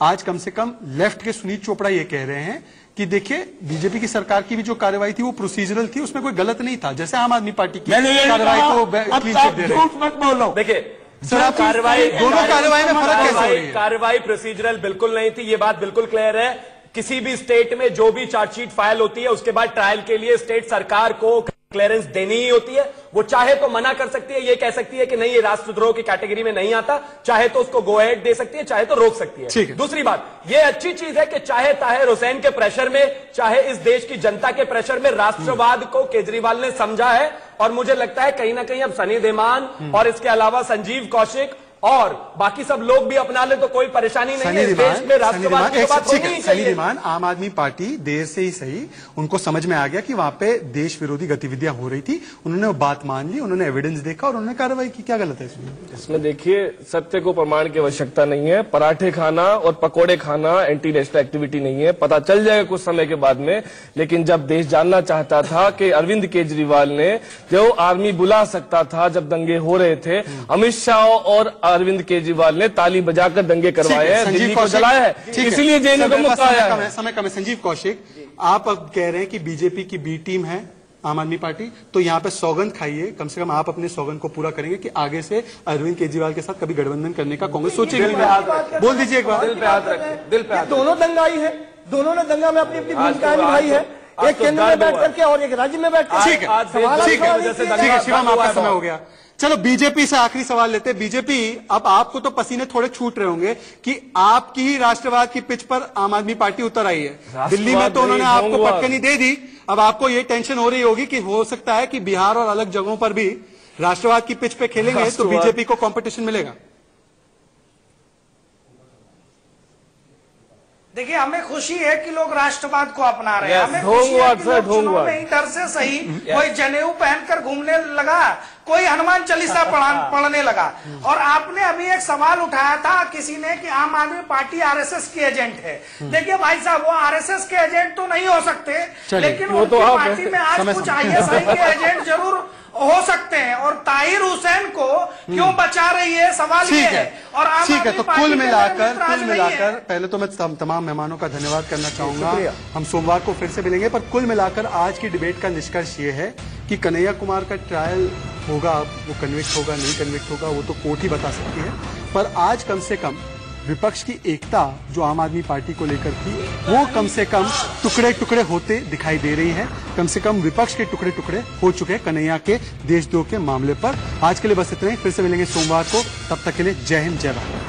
आज कम से कम लेफ्ट के सुनील चोपड़ा ये कह रहे हैं कि देखिए बीजेपी की सरकार की भी जो कार्रवाई थी वो प्रोसीजरल थी, उसमें कोई गलत नहीं था, जैसे आम आदमी पार्टी की कार्रवाई को क्लीन चिट दे रहे हैं। झूठ मत बोलो। देखिए सर, कार्रवाई, दोनों कार्रवाई में फर्क कैसे हो रही है? कार्रवाई प्रोसीजरल बिल्कुल नहीं थी, ये बात बिल्कुल क्लियर है। किसी भी स्टेट में जो भी चार्जशीट फाइल होती है, उसके बाद ट्रायल के लिए स्टेट सरकार को क्लियरेंस देनी ही होती है। वो चाहे तो मना कर सकती है, ये कह सकती है कि नहीं ये राष्ट्रद्रोह की कैटेगरी में नहीं आता, चाहे तो उसको गो अहेड दे सकती है, चाहे तो रोक सकती है। दूसरी बात, ये अच्छी चीज है कि चाहे ताहिर हुसैन के प्रेशर में, चाहे इस देश की जनता के प्रेशर में राष्ट्रवाद को केजरीवाल ने समझा है, और मुझे लगता है कहीं ना कहीं अब सनी धीमान और इसके अलावा संजीव कौशिक और बाकी सब लोग भी अपना ले तो कोई परेशानी नहीं है। देश में राष्ट्रवाद की बात होनी ही चाहिए। आम आदमी पार्टी देर से ही सही, उनको समझ में आ गया कि वहां पे देश विरोधी गतिविधियां हो रही थी, उन्होंने वो बात मान ली, उन्होंने एविडेंस देखा और उन्होंने कार्रवाई की। क्या गलत है इसमें? देखिए, सत्य को प्रमाण की आवश्यकता नहीं है। पराठे खाना और पकोड़े खाना एंटी नेशनल एक्टिविटी नहीं है, पता चल जाएगा कुछ समय के बाद में। लेकिन जब देश जानना चाहता था कि अरविंद केजरीवाल ने जो आर्मी बुला सकता था जब दंगे हो रहे थे, अमित शाह और अरविंद केजरीवाल ने ताली बजाकर दंगे करवाए हैं, दिल्ली को जलाया है, इसलिए जेएनयू का मुद्दा आया है। समय कम है। संजीव कौशिक, आप अब कह रहे हैं कि बीजेपी की बी टीम है आम आदमी पार्टी, तो यहाँ पे सौगंध खाइए, कम से कम आप अपने सौगंध को पूरा करेंगे कि आगे से अरविंद केजरीवाल के साथ कभी गठबंधन करने का कांग्रेस सोचेगी। बोल दीजिए एक बार। दिल पे हाथ रखिए, दिल पे हाथ। दोनों दंगाई है, दोनों ने दंगा में अपनी अपनी भूमिका निभाई है, एक केंद्र में बैठ करके और एक राज्य में बैठ करके। ठीक है शिवम, आपका समय हो गया। चलो बीजेपी से आखिरी सवाल लेते हैं। बीजेपी, अब आपको तो पसीने थोड़े छूट रहे होंगे कि आपकी ही राष्ट्रवाद की पिच पर आम आदमी पार्टी उतर आई है। दिल्ली में तो उन्होंने आपको पटकनी दे दी, अब आपको ये टेंशन हो रही होगी कि हो सकता है कि बिहार और अलग जगहों पर भी राष्ट्रवाद की पिच पे खेलेंगे तो बीजेपी को कंपटीशन मिलेगा। देखिए, हमें खुशी है कि लोग राष्ट्रवाद को अपना रहे हैं। हमें खुशी है कि लोग चुनाव में ही डर से सही कोई जनेऊ पहनकर घूमने लगा, कोई हनुमान चालीसा पढ़ने लगा। और आपने अभी एक सवाल उठाया था किसी ने कि आम आदमी पार्टी आरएसएस की एजेंट है। देखिए भाई साहब, वो आरएसएस के एजेंट तो नहीं हो सकते, लेकिन वो तो पार्टी में आज कुछ आईएसआई के एजेंट जरूर हो सकते हैं। और ताहिर हुसैन को क्यों बचा रही है, सवाल ये है। और ठीक है, तो कुल मिलाकर पहले तो मैं तमाम मेहमानों का धन्यवाद करना चाहूंगा। हम सोमवार को फिर से मिलेंगे, पर कुल मिलाकर आज की डिबेट का निष्कर्ष ये है कि कन्हैया कुमार का ट्रायल होगा, वो कन्विक्ट होगा नहीं कन्विक्ट होगा वो तो कोर्ट ही बता सकती है। पर आज कम से कम विपक्ष की एकता जो आम आदमी पार्टी को लेकर थी वो कम से कम टुकड़े टुकड़े होते दिखाई दे रही है। कम से कम विपक्ष के टुकड़े टुकड़े हो चुके हैं कन्हैया के देशद्रोह के मामले पर। आज के लिए बस इतना ही, फिर से मिलेंगे सोमवार को, तब तक के लिए जय हिंद जय भारत।